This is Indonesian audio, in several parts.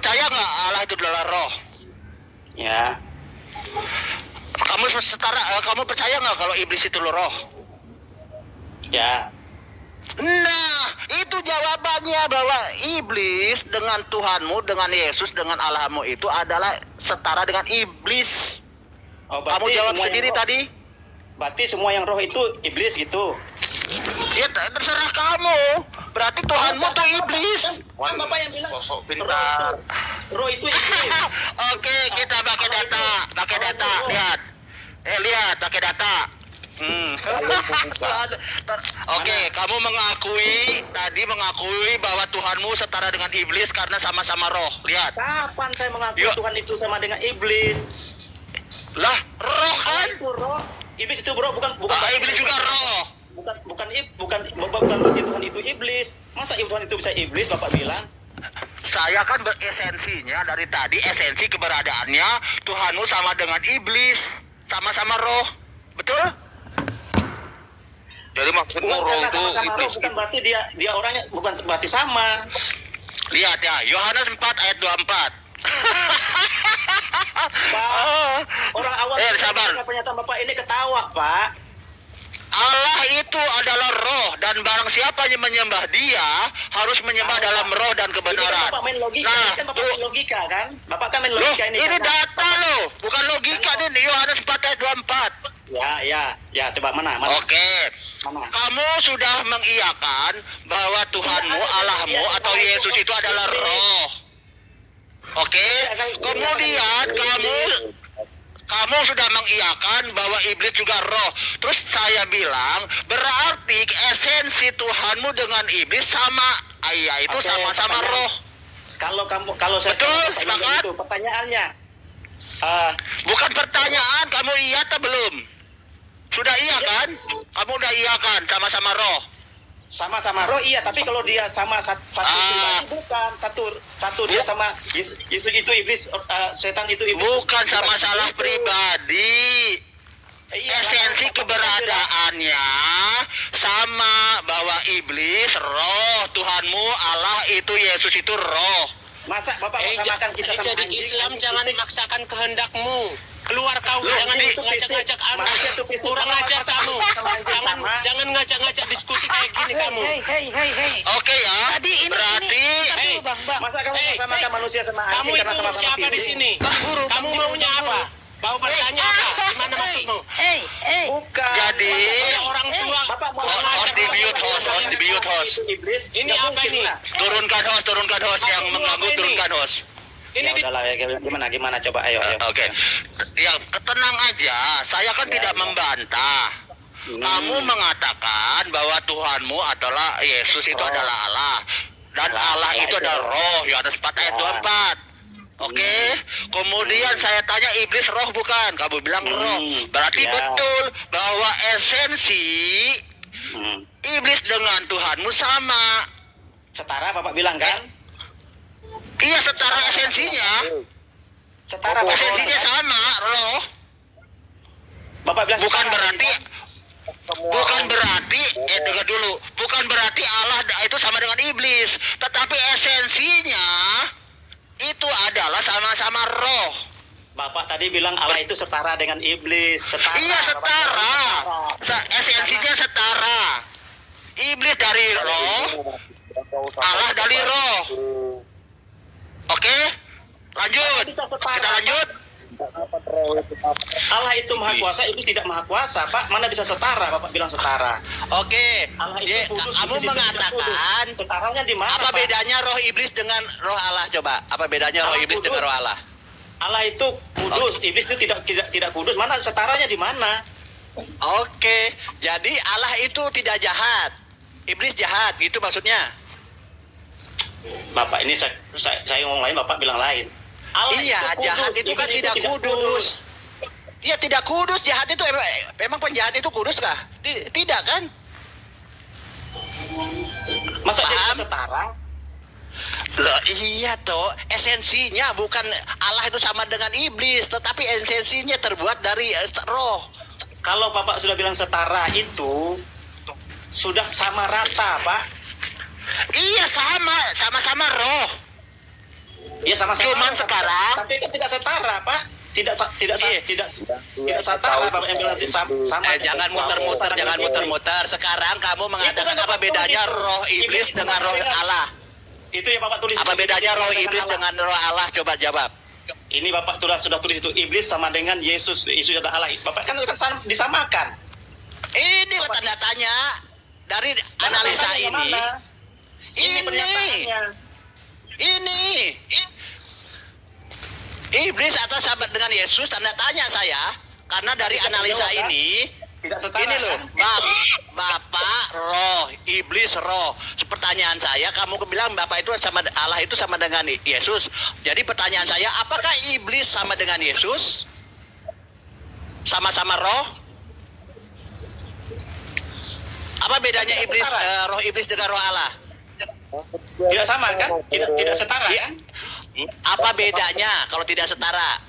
percaya nggak Allah itu adalah roh? Ya. Kamu percaya nggak kalau iblis itu roh? Ya. Nah, itu jawabannya bahwa iblis dengan Tuhanmu, dengan Yesus, dengan Allahmu itu adalah setara dengan iblis. Oh, Kamu jawab sendiri tadi. Berarti semua yang roh itu iblis gitu. Ya terserah kamu. Berarti Tuhanmu tuh iblis. Kan Bapak yang bilang sosok pintar. roh itu iblis. Oke, kita pakai data. Lihat. Lihat pakai data. Oke, kamu mengakui bahwa Tuhanmu setara dengan iblis karena sama-sama roh. Lihat. Kapan saya mengakui Tuhan itu sama dengan iblis? Lah, roh kan? Itu roh. Iblis itu bro, bukan Iblis juga roh. Bukan berarti Tuhan itu iblis. Masa Tuhan itu bisa iblis, Bapak bilang? Saya kan beresensinya dari tadi, esensi keberadaannya Tuhanmu sama dengan iblis, sama-sama roh. Betul? Jadi maksudmu roh itu iblis. Bukan berarti dia orangnya, bukan berarti sama. Lihat ya, Yohanes 4 ayat 24. Pak, orang awam sabar. Pernyataan Bapak ini ketawa, Pak. Allah itu adalah roh dan barang siapa yang menyembah dia harus menyembah dalam roh dan kebenaran. Ini kan Bapak main logika, Bapak main logika kan? Bapak kan main logika ini. Ini kan? data loh, bukan logika ini. Yohanes 4 ayat 24. Ya, coba mana? Oke. Mana? Kamu sudah mengiyakan bahwa Tuhanmu, Allahmu atau Yesus itu adalah roh. Oke. Kemudian kamu sudah mengiyakan bahwa iblis juga roh. Terus saya bilang, berarti esensi Tuhanmu dengan iblis sama. Itu sama-sama roh. Kalau saya betul, sepakat? Itu pertanyaannya. Bukan pertanyaan, kamu iya atau belum? Sudah iya kan? Kamu udah iya kan, sama-sama roh. Sama-sama roh iya, tapi kalau dia sama satu pribadi bukan satu dia sama Yesus itu iblis, setan itu iblis. Bukan sama salah pribadi. Esensi keberadaannya sama, bahwa iblis roh, Tuhanmu Allah itu Yesus itu roh. Masa Bapak mengatakan kita sama jadi anjing? Islam jangan memaksakan kehendakmu. Keluar kau, jangan ngajak-ngajak anak. Kurang ajar kamu. Jangan ngajak-ngajak diskusi kayak gini kamu. Oke ya. Berarti Bang. Masa kamu sama manusia sama anjing kamu karena itu sama-sama siapa di sini? Kamu maunya apa? Mau bertanya apa? Gimana maksudmu? Bukan. Jadi orang tua host di mute host. Ini apa ini? Turunkan host yang mengganggu, turunkan host. Ini udahlah ya, gimana coba ayo. Oke. Ya, tenang aja. Saya kan tidak membantah. Kamu mengatakan bahwa Tuhanmu adalah Yesus itu adalah Allah dan Allah itu adalah roh. Yohanes 4 ayat 24. Oke. Kemudian saya tanya, iblis roh bukan? Kamu bilang roh. Berarti betul bahwa esensi iblis dengan Tuhanmu sama. Setara Bapak bilang kan? Iya, secara esensinya. Setara esensinya sama, roh. Bapak bilang bukan setara. berarti dengar dulu. Bukan berarti Allah itu sama dengan iblis, tetapi esensinya itu adalah sama-sama roh. Bapak tadi bilang Allah itu setara dengan iblis, setara. Iya, setara. Esensinya setara. Iblis dari roh, Allah dari roh. Oke, lanjut. Kita lanjut. Allah itu maha kuasa, itu tidak maha kuasa, Pak. Mana bisa setara? Bapak bilang setara. Oke. Allah itu kudus, Kamu iblis itu mengatakan setaranya di mana? apa Pak? bedanya roh iblis dengan roh Allah? Coba. Apa bedanya roh Allah iblis kudus. dengan roh Allah? Allah itu kudus, iblis itu tidak kudus. Mana setaranya di mana? Oke. Jadi Allah itu tidak jahat. Iblis jahat, gitu maksudnya. Bapak ini saya ngomong lain, Bapak bilang lain. Allah Iya, itu kudus, jahat itu kan iblis tidak kudus. Iya, tidak kudus. Jahat itu emang penjahat itu kudus kah? Tidak kan? Masa dia Paham? bisa setara? Loh, iya toh, esensinya bukan Allah itu sama dengan iblis, tetapi esensinya terbuat dari roh. Kalau Bapak sudah bilang setara itu sudah sama rata, Pak. Iya, sama-sama roh. Ya sama-sama. Cuman sekarang, tapi kan tidak setara, Pak. Tidak Iya. tidak setara, Bapak yang bilang sama. Jangan muter-muter, jangan muter-muter. Sekarang kamu mengatakan kan apa Bapak bedanya tulis. roh iblis Iblis dengan roh dengan Allah? Itu yang Bapak tulis. Apa bedanya roh iblis Allah. dengan roh Allah? Coba jawab. Ini Bapak sudah tulis itu, iblis sama dengan Yesus adalah Allah. Bapak kan disamakan. Ini tanda tanya dari analisa Mana? ini. Ini pernyataannya. Iblis atau sahabat dengan Yesus, tanda tanya saya. Karena dari Tidak analisa menjawab, kan? ini, Tidak setara. ini loh, kan? Bapak roh, iblis roh. Pertanyaan saya, kamu bilang Bapak itu sama Allah itu sama dengan Yesus. Jadi pertanyaan saya, apakah iblis sama dengan Yesus? Sama-sama roh? Apa bedanya iblis, roh iblis dengan roh Allah? Tidak sama kan? Tidak setara Iya. kan? Apa bedanya kalau tidak setara?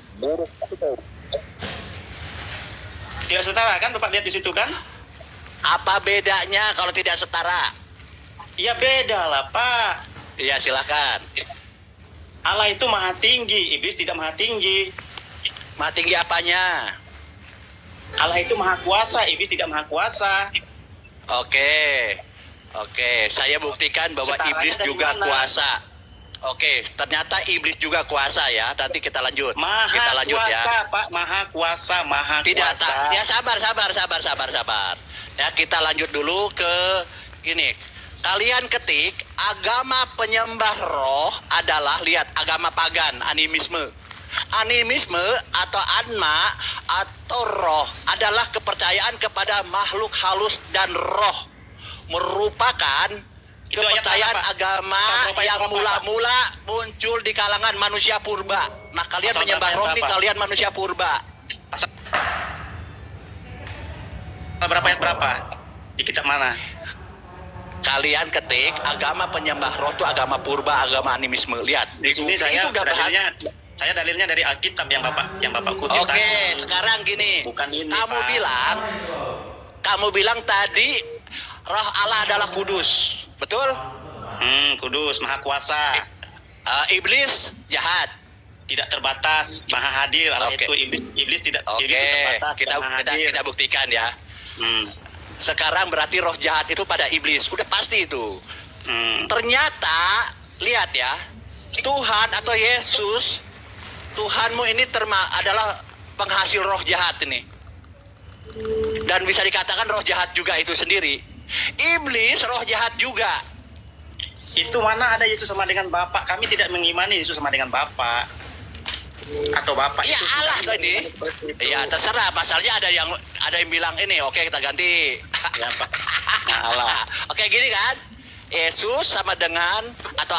Tidak setara kan? Bapak lihat di situ kan? Apa bedanya kalau tidak setara? Ya beda lah, Pak. Iya, silakan. Allah itu maha tinggi, iblis tidak maha tinggi. Maha tinggi apanya? Allah itu maha kuasa, iblis tidak maha kuasa. Oke, saya buktikan bahwa Ketaranya iblis dari juga mana? kuasa. Oke, ternyata iblis juga kuasa ya. Nanti kita lanjut. Maha Kita lanjut kuasa, ya. Pak. Maha kuasa, maha Tidak, kuasa. ya sabar. Ya, kita lanjut dulu ke ini. Kalian ketik agama penyembah roh adalah, lihat, agama pagan, animisme. Animisme atau anma atau roh adalah kepercayaan kepada makhluk halus dan roh. Merupakan Itu ayat kepercayaan mana, Pak? agama Berapa yang ayat, Pak? mula-mula muncul di kalangan manusia purba. Nah, kalian Pasal menyembah berapa roh ayat, nih, Pak? kalian manusia purba. Berapa ayat berapa? Di kitab mana? Kalian ketik agama penyembah roh itu agama purba, agama animisme. Lihat, di Ini Google saya itu udah bahas. dalilnya dari Alkitab yang Bapak kutip. Oke, tadi. sekarang gini. Bukan ini, Kamu Pak. bilang tadi roh Allah adalah kudus. Betul? Kudus, maha kuasa, Iblis jahat. tidak terbatas, maha hadir. Allah Oke. itu iblis tidak Oke, terbatas, kita maha hadir. kita buktikan ya. Sekarang berarti roh jahat itu pada iblis. Udah pasti itu. Ternyata, lihat ya, Tuhan atau Yesus, Tuhanmu ini adalah penghasil roh jahat ini. Dan bisa dikatakan roh jahat juga itu sendiri. Iblis roh jahat juga. Itu mana ada Yesus sama dengan Bapa? Kami tidak mengimani Yesus sama dengan Bapa. Atau Bapak Ya itu Allah tidak tadi. seperti itu. Ya terserah. Masalahnya ada yang bilang ini. Oke, kita ganti. Ya, Pak. Nah, Allah. Oke, gini kan? Yesus sama dengan atau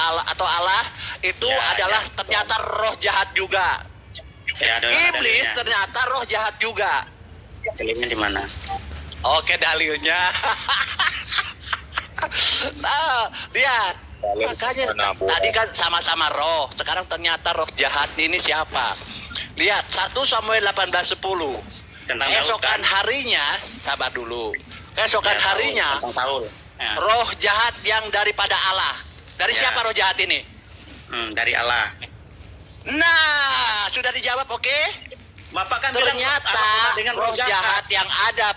Allah itu Ya, adalah ya. ternyata roh jahat juga. Ya, ada Iblis dalilnya. ternyata roh jahat juga. Dalilnya di mana? Oke, dalilnya. Nah, lihat. Makanya tadi kan sama-sama roh. Sekarang ternyata roh jahat ini siapa? Lihat 1 Samuel 18:10. Tentang Keesokan Daud, kan? harinya, sabar dulu. Keesokan Ya, harinya, tentang Saul. Ya. roh jahat yang daripada Allah. Dari Ya. siapa roh jahat ini? Dari Allah. Nah, sudah dijawab, oke? Bapak kan bilang Ternyata Allah sama dengan roh jahat yang ada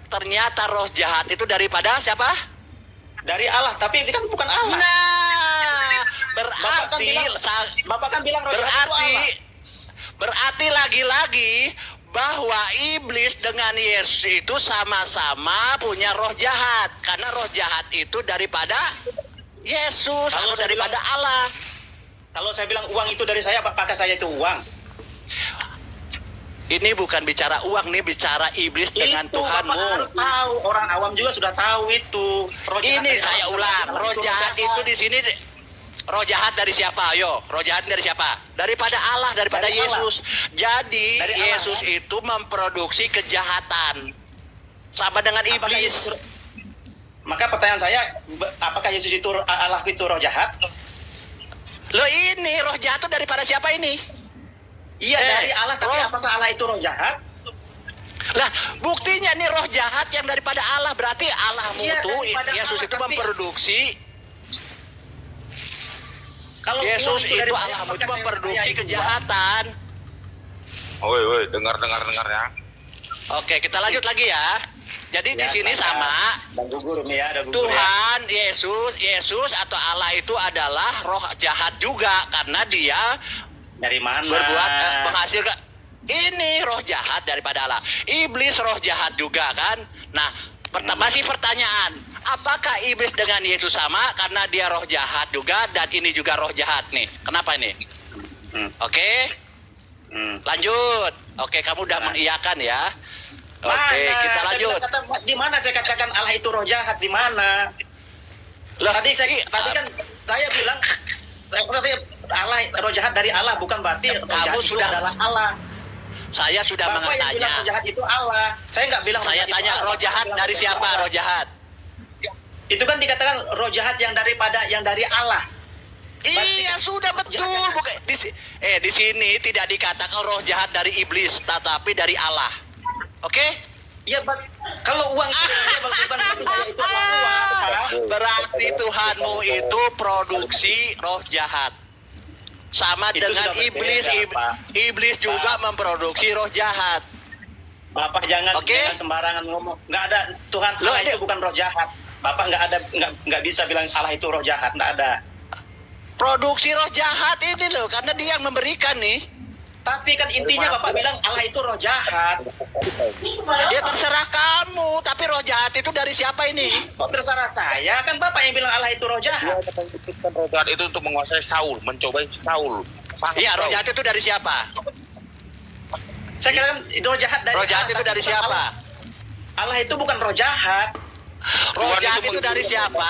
ternyata roh jahat itu daripada siapa? dari Allah, tapi itu kan bukan Allah. Nah, Bapak kan bilang roh jahat itu Allah. berarti lagi-lagi bahwa iblis dengan Yesus itu sama-sama punya roh jahat, karena roh jahat itu daripada Yesus Kalau atau saya daripada bilang- Allah. Kalau saya bilang uang itu dari saya, apakah saya itu uang? Ini bukan bicara uang, nih bicara iblis dengan Itu Bapak Tuhanmu. harus tahu, orang awam juga sudah tahu itu. Roh jahat Ini dari saya Allah, ulang, Allah roh itu jahat itu di sini. Roh jahat dari siapa? Ayo, roh jahat dari siapa? Daripada Allah, daripada Dari Allah. Yesus. Jadi Dari Allah, Yesus ya? itu memproduksi kejahatan, sama dengan Apakah iblis. Yesus- Maka pertanyaan saya, apakah Yesus itu Allah itu roh jahat? Loh, ini roh jahat itu daripada siapa ini? Iya, dari Allah, tapi roh. apakah Allah itu roh jahat? Lah, buktinya nih roh jahat yang daripada Allah, berarti Allahmu Iya, tuh daripada Yesus Allah, itu tapi- memproduksi. Kalau Yesus itu Allahmu itu memproduksi kejahatan. Woi, dengar ya. Oke, kita lanjut lagi ya. Jadi di sini sama Dan gugur nih ya, ada gugur. Tuhan Yesus atau Allah itu adalah roh jahat juga karena dia Dari mana? berbuat menghasilkan ini roh jahat daripada Allah. Iblis roh jahat juga kan. Nah, masih pertanyaan, apakah iblis dengan Yesus sama karena dia roh jahat juga dan ini juga roh jahat nih? Kenapa ini? Oke. Lanjut. Oke, kamu udah mengiyakan ya. Oke, kita lanjut. Di mana saya katakan Allah itu roh jahat? Di mana? Loh, Tadi kan saya bilang Allah roh jahat dari Allah, bukan berarti roh jahat itu adalah Allah. saya sudah Bapak yang bilang roh mengatanya. jahat itu Allah. Saya nggak bilang. Saya tanya roh jahat dari siapa? Roh jahat. Itu kan dikatakan roh jahat yang dari Allah. Iya, sudah betul. Bukan di sini tidak dikatakan roh jahat dari iblis, tetapi dari Allah. Oke? Iya, kalau uang itu bukan berarti itu adalah uang. Pak. Berarti Tuhanmu itu produksi roh jahat. Sama Itu dengan sudah iblis. berbeda, Pak. Iblis juga memproduksi roh jahat. Bapak jangan sembarangan ngomong. Nggak ada Tuhan Loh, Allah itu bukan roh jahat. Bapak nggak bisa bilang Allah itu roh jahat. Nggak ada. Produksi roh jahat ini loh, karena dia yang memberikan nih. Tapi kan intinya Bapak bilang Allah itu roh jahat. Ya terserah kamu, tapi roh jahat itu dari siapa ini? Kok terserah saya? Kan Bapak yang bilang Allah itu roh jahat. Roh jahat itu untuk menguasai Saul, mencobai Saul. Paham, Iya, roh bro? jahat itu dari siapa? Saya katakan roh jahat dari Roh jahat Allah, itu dari bukan siapa? Allah. Allah itu bukan roh jahat. Roh Tuhan jahat itu itu dari siapa?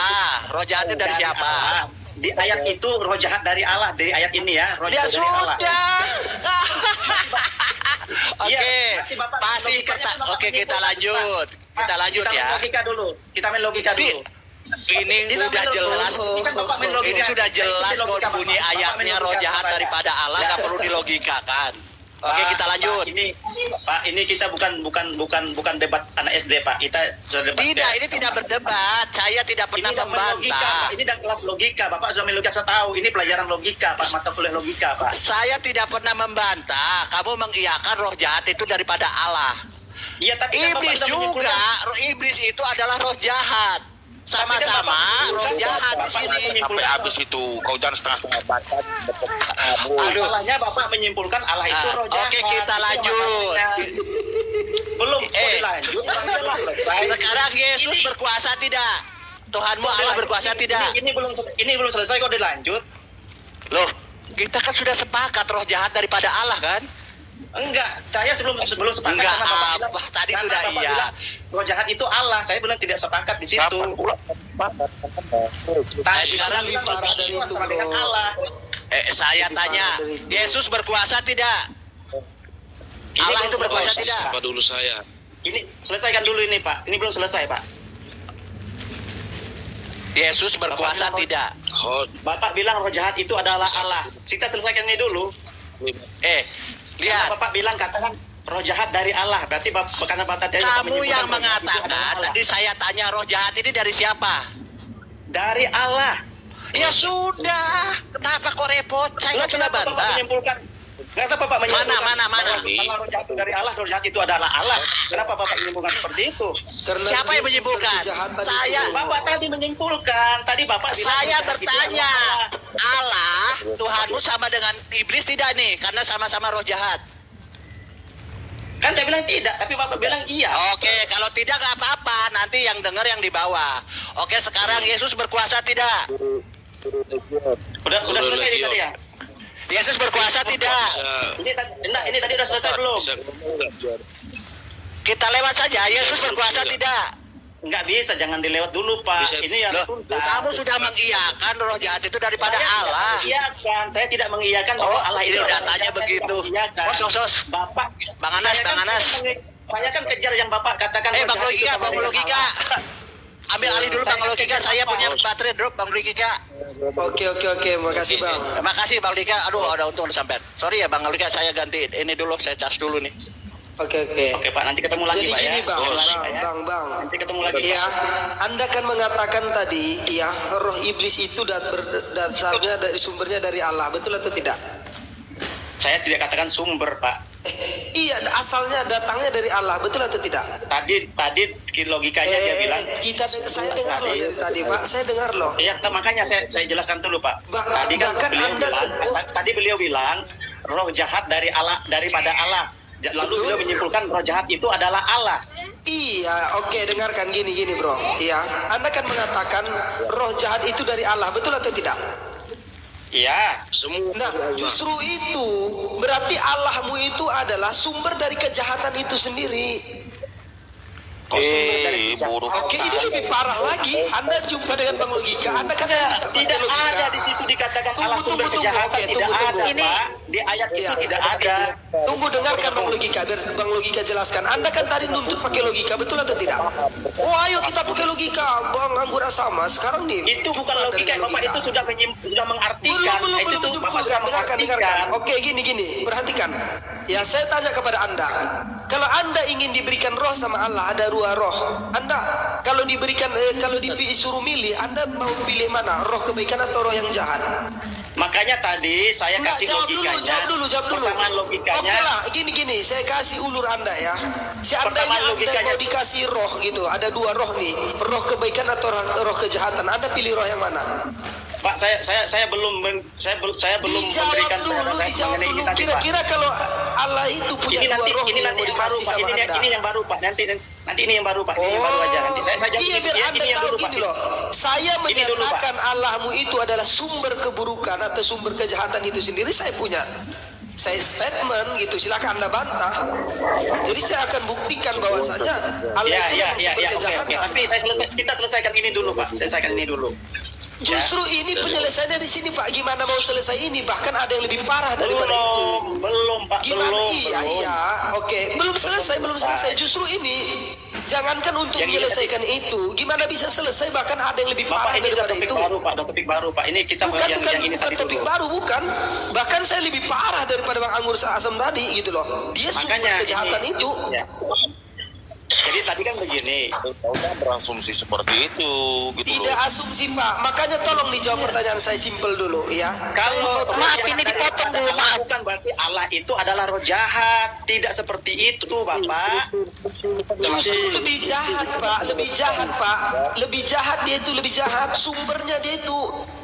Roh jahat itu dari siapa? Allah. Di ayat itu roh jahat dari Allah, dari ayat ini ya, roh Ya jahat dari Allah. sudah. Oke, Iya, nanti Bapak pasti logikanya Bapak oke, kita menyimpulkan, lanjut. Pak. Kita lanjut Kita ya. main logika dulu. Kita main logika Di- dulu. Ini Kita udah main jelas. logika. Ini kan Bapak main logika. Ini sudah jelas Ini kok logika, bunyi Bapak. Bapak ayatnya main roh logika jahat Bapak. daripada Allah, nggak perlu dilogikakan. Oke, Pak, kita lanjut. Pak, ini kita bukan debat anak SD, Pak. Kita sudah debat. Tidak, ini tidak berdebat. Saya tidak pernah Ini udah main logika, Pak. membantah. Ini udah kelas logika. Bapak sudah main logika, saya tahu. Ini pelajaran logika, Pak. Mata kuliah logika, Pak. Saya tidak pernah membantah. Kamu mengiyakan roh jahat itu daripada Allah. Iya, tapi kan Bapak Iblis sudah juga, menyimpulkan. roh iblis itu adalah roh jahat. Sama-sama roh jahat di sini. Sampai habis itu, kau jangan setengah-setengah baca. Aduh. Masalahnya Bapak menyimpulkan Allah itu roh jahat. Oke, kita Itu lanjut. masalahnya. Belum dilanjut. Belum selesai. Sekarang Yesus berkuasa tidak? Tuhanmu Allah berkuasa tidak? Ini belum selesai kok dilanjut. Loh, kita kan sudah sepakat roh jahat daripada Allah kan? Enggak, saya sebelum sepakat Enggak sama Bapak apa, bilang, tadi karena sudah Bapak iya. bilang, roh jahat itu Allah. Saya bilang tidak sepakat di situ. Kapan pula? Tadi sekarang bilang roh jahat itu sama dengan Allah. Saya tanya, Yesus berkuasa tidak? Ini Allah belum itu berkuasa selesai. tidak? Apa dulu saya? Ini selesaikan dulu ini, Pak. Ini belum selesai, Pak. Yesus berkuasa Bapak- tidak? Oh, Bapak bilang roh jahat itu adalah Allah. Kita selesaikan ini dulu. Lihat. Karena Bapak bilang katakan roh jahat dari Allah. Berarti karena Bapak tadi Bapak Kamu yang menyimpulkan roh jahat itu adalah mengatakan, Allah. tadi saya tanya roh jahat ini dari siapa? Dari Allah. Ya sudah, kenapa kok repot? Saya kan sudah Kenapa Bapak bantah. menyimpulkan? Kenapa Bapak menyimpulkan? Mana? Kalau roh jahat itu dari Allah, roh jahat itu adalah Allah. Kenapa Bapak menyimpulkan seperti itu? Siapa yang menyimpulkan? Saya. Bapak tadi menyimpulkan. Tadi Bapak bilang Saya roh jahat itu bertanya, adalah Allah. Allah, Tuhanmu sama dengan iblis tidak nih? Karena sama-sama roh jahat. Kan saya bilang tidak, tapi Bapak bilang iya. Oke, kalau tidak nggak apa-apa. Nanti yang dengar yang di bawah. Oke, sekarang Yesus berkuasa tidak? Udah selesai ini tadi ya. Yesus berkuasa tidak? Ini tadi udah selesai belum? Kita lewat saja. Yesus berkuasa tidak? Enggak bisa, jangan dilewat dulu, Pak. Bisa. Ini yang Loh, tuntas. kamu sudah mengiyakan roh jahat itu daripada Saya tidak Allah. mengiyakan. Saya tidak mengiyakan bahwa Oh, Allah ini itu udah adalah tanya jahat. begitu. Saya tidak mengiyakan. Sos. Bapak, Bang Anas, saya Bang kan Anas. Saya kan kejar yang Bapak katakan. roh Bang jahat itu Logika, sama Bang dengan Logika. Allah. Ambil alih dulu Bang Logika. Saya punya baterai drop Bang Logika. Oke, makasih Bang. Terima kasih Bang Logika. Aduh, ada untung sampai. Sorry ya Bang Logika, saya ganti ini dulu, saya cas dulu nih. Oke. Oke Pak, nanti ketemu lagi Jadi Pak gini ya. bang, Ketemu lagi, Pak, ya. bang. Nanti ketemu lagi. Ya, Pak. Anda kan mengatakan tadi, ya roh iblis itu dasarnya dari sumbernya dari Allah, betul atau tidak? Saya tidak katakan sumber Pak. Iya, asalnya datangnya dari Allah, betul atau tidak? Tadi logikanya dia bilang. Saya dengar loh dari tadi, Pak. Saya dengar loh. Iya, makanya saya jelaskan dulu Pak. Tadi kan bahkan beliau bilang roh jahat dari Allah, daripada Allah. Lalu beliau menyimpulkan roh jahat itu adalah Allah. Iya, oke, dengarkan gini bro. Iya, Anda kan mengatakan roh jahat itu dari Allah, betul atau tidak? Iya. Nah, justru itu berarti Allahmu itu adalah sumber dari kejahatan itu sendiri. buruk. Oke, ini lebih parah lagi. Anda jumpa dengan Bang Logika. Anda kan Tidak ada di situ dikatakan Allah sumber Tunggu. kejahatan. Oke, Tidak tunggu. ada, Ini- Pak. Di ayat itu Iya. tidak ada. Tunggu, dengarkan Bang Logika, biar Bang Logika jelaskan. Anda kan tadi nuntut pakai logika, betul atau tidak? Oh, ayo kita pakai logika, Bang Anggura sama. Sekarang nih. Itu bukan dari logika. Bapak itu sudah mengartikan. belum Itu tuh Bapak sudah dengarkan. mengartikan. Oke, gini, perhatikan. Ya, saya tanya kepada Anda. Kalau Anda ingin diberikan roh sama Allah, ada dua roh. Anda kalau diberikan kalau disuruh milih, Anda mau pilih mana? Roh kebaikan atau roh yang jahat? Makanya tadi saya Enggak, kasih jawab logikanya. dulu. Persamaan logikanya. Oke lah, gini, saya kasih ulur Anda ya. Seandainya Persamaan Anda logikanya. mau dikasih roh gitu, ada dua roh nih, roh kebaikan atau roh kejahatan, Anda pilih roh yang mana? Pak, saya belum memberikan Dijawab mengenai dulu. ini tadi, Pak. Kira-kira kalau Allah itu punya Ini dua nanti roh ini nih yang nanti mau yang baru dikasih Pak. sama Anda. Ini yang baru Pak. Nanti ini yang baru Pak. Ini yang baru aja nanti. Saya jawab Iya, biar ini Anda yang tahu dulu Pak. gini loh. Saya Ini dulu, Pak. menyatakan Allahmu itu adalah sumber keburukan atau sumber kejahatan itu sendiri saya punya. Saya statement gitu, silakan Anda bantah. Jadi saya akan buktikan bahwasanya Allah itu memang sumber Oke. kejahatan. Tapi kita selesaikan ini dulu Pak. Selesaikan ini dulu. Justru ini penyelesaiannya di sini Pak. Gimana mau selesai ini? Bahkan ada yang lebih parah daripada itu. Belum Pak. Gimana? Belum. Iya. Oke. Belum selesai. Justru ini. Jangankan untuk Yang ini menyelesaikan itu, gimana bisa selesai? Bahkan ada yang lebih Bapak parah ini udah daripada topik itu. baru Pak. Udah topik baru Pak. Ini kita Bukan yang ini tadi topik dulu. baru, bukan. Bahkan saya lebih parah daripada Bang Anggur Asam tadi gitu loh. Dia sumber Makanya kejahatan ini- itu. Ya. Jadi tadi kan begini. Tahu berasumsi seperti itu, gitu Tidak loh. asumsi Pak. Makanya tolong dijawab pertanyaan saya simpel dulu ya. Kalau Maaf, ini dipotong dulu, maaf. Bukan berarti Allah itu adalah roh jahat. Tidak seperti itu, Bapak. Justru lebih jahat Pak, lebih jahat dia itu lebih jahat. Sumbernya dia itu.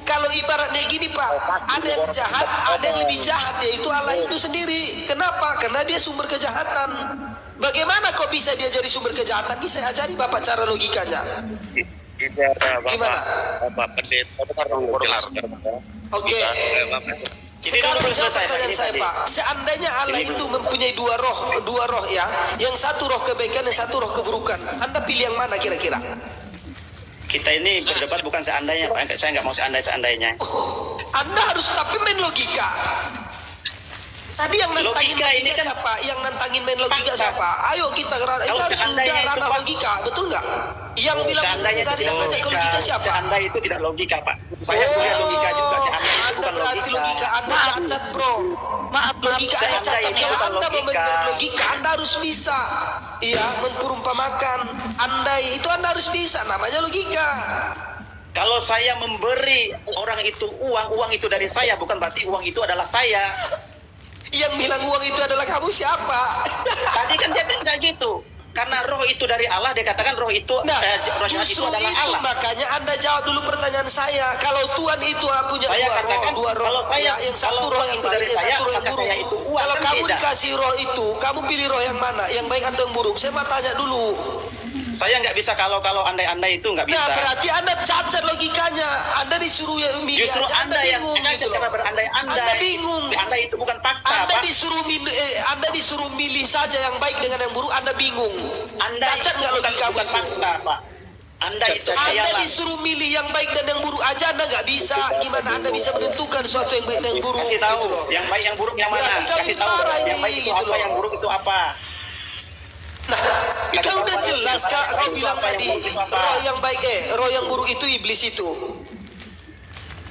Kalau ibaratnya gini Pak, ada yang jahat, ada yang lebih jahat, yaitu Allah itu sendiri. Kenapa? Karena dia sumber kejahatan. Bagaimana kok bisa dia jadi sumber kejahatan? Ini saya ajari Bapak cara logikanya. Gimana? Bapak pendeta, dengar. Oke. Sekarang dulu jawab selesai, Pak. pertanyaan Ini saya tadi. Pak. Seandainya Allah itu mempunyai dua roh ya. Yang satu roh kebaikan, yang satu roh keburukan. Anda pilih yang mana kira-kira? Kita ini berdebat bukan seandainya, Pak. Saya nggak mau seandainya. Anda harus tapi main logika. Tadi yang nantangin Logika logika ini kan siapa? Yang nantangin main logika fakta. siapa? Ayo kita ini Kalau harus seandainya sudah itu ranah fakta. logika, betul nggak? Yang bilang Seandainya tadi yang ngajak ke logika siapa? Seandainya itu tidak logika, Pak. Saya kuliah logika juga. Seandainya itu Anda bukan berarti logika Anda cacat, bro. Maaf, Logika Anda Seandainya cacat. itu Kalau bukan Anda logika. membentuk logika, Anda harus bisa. Iya, memperumpamakan. Andai itu Anda harus bisa. Namanya logika. Kalau saya memberi orang itu uang itu dari saya, bukan berarti uang itu adalah saya. Yang bilang uang itu adalah kamu siapa? Tadi kan dia bilang gitu. Karena roh itu dari Allah, dia katakan roh itu Nah, roh jahat itu justru adalah itu Allah. makanya Anda jawab dulu pertanyaan saya. Kalau Tuhan itu punya Saya katakan, dua roh, kalau saya- yang satu kalau roh roh yang itu baik, dari yang saya, satu roh yang maka buruk. saya itu uang, Kalau kan kamu beda. dikasih roh itu, kamu pilih roh yang mana? Yang baik atau yang buruk? Saya mau tanya dulu. Saya nggak bisa kalau andai-andai itu nggak bisa. Nah, berarti Anda cacat logikanya. Anda disuruh yang milih Justru aja, Anda yang bingung sengaja gitu loh. cara berandai-andai. Anda bingung. Andai itu bukan fakta, Anda Pak. disuruh milih saja yang baik dengan yang buruk, Anda bingung. Andai Cacat itu nggak logika bukan itu? fakta, Pak. Andai itu Anda khayalan. disuruh milih yang baik dan yang buruk aja Anda nggak bisa. Gimana Anda bisa menentukan sesuatu yang baik dan yang buruk? Kasih tahu gitu loh. yang baik yang buruk yang mana. Berarti kamu Kasih tahu marah yang ini, baik itu gitu apa, loh. yang buruk itu apa. Nah, kan udah jelas Kak, kau bilang apa, yang tadi buruk itu apa? roh yang baik roh yang buruk itu iblis itu.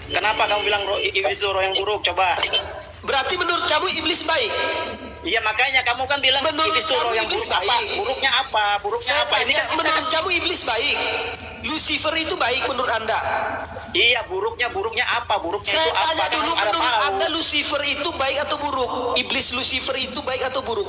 Kenapa kamu bilang roh iblis itu roh yang buruk? Coba. Berarti menurut kamu iblis baik? Iya makanya kamu kan bilang Menurut iblis itu roh kamu yang iblis buruk apa? baik. Buruknya apa? Buruknya Saya apa? Ini tanya, kan kita menurut kamu iblis baik? Lucifer itu baik menurut Anda? iya buruknya apa? Buruknya Saya itu apa? tanya dulu, Kan Anda menurut tahu. Anda Lucifer itu baik atau buruk? Iblis Lucifer itu baik atau buruk?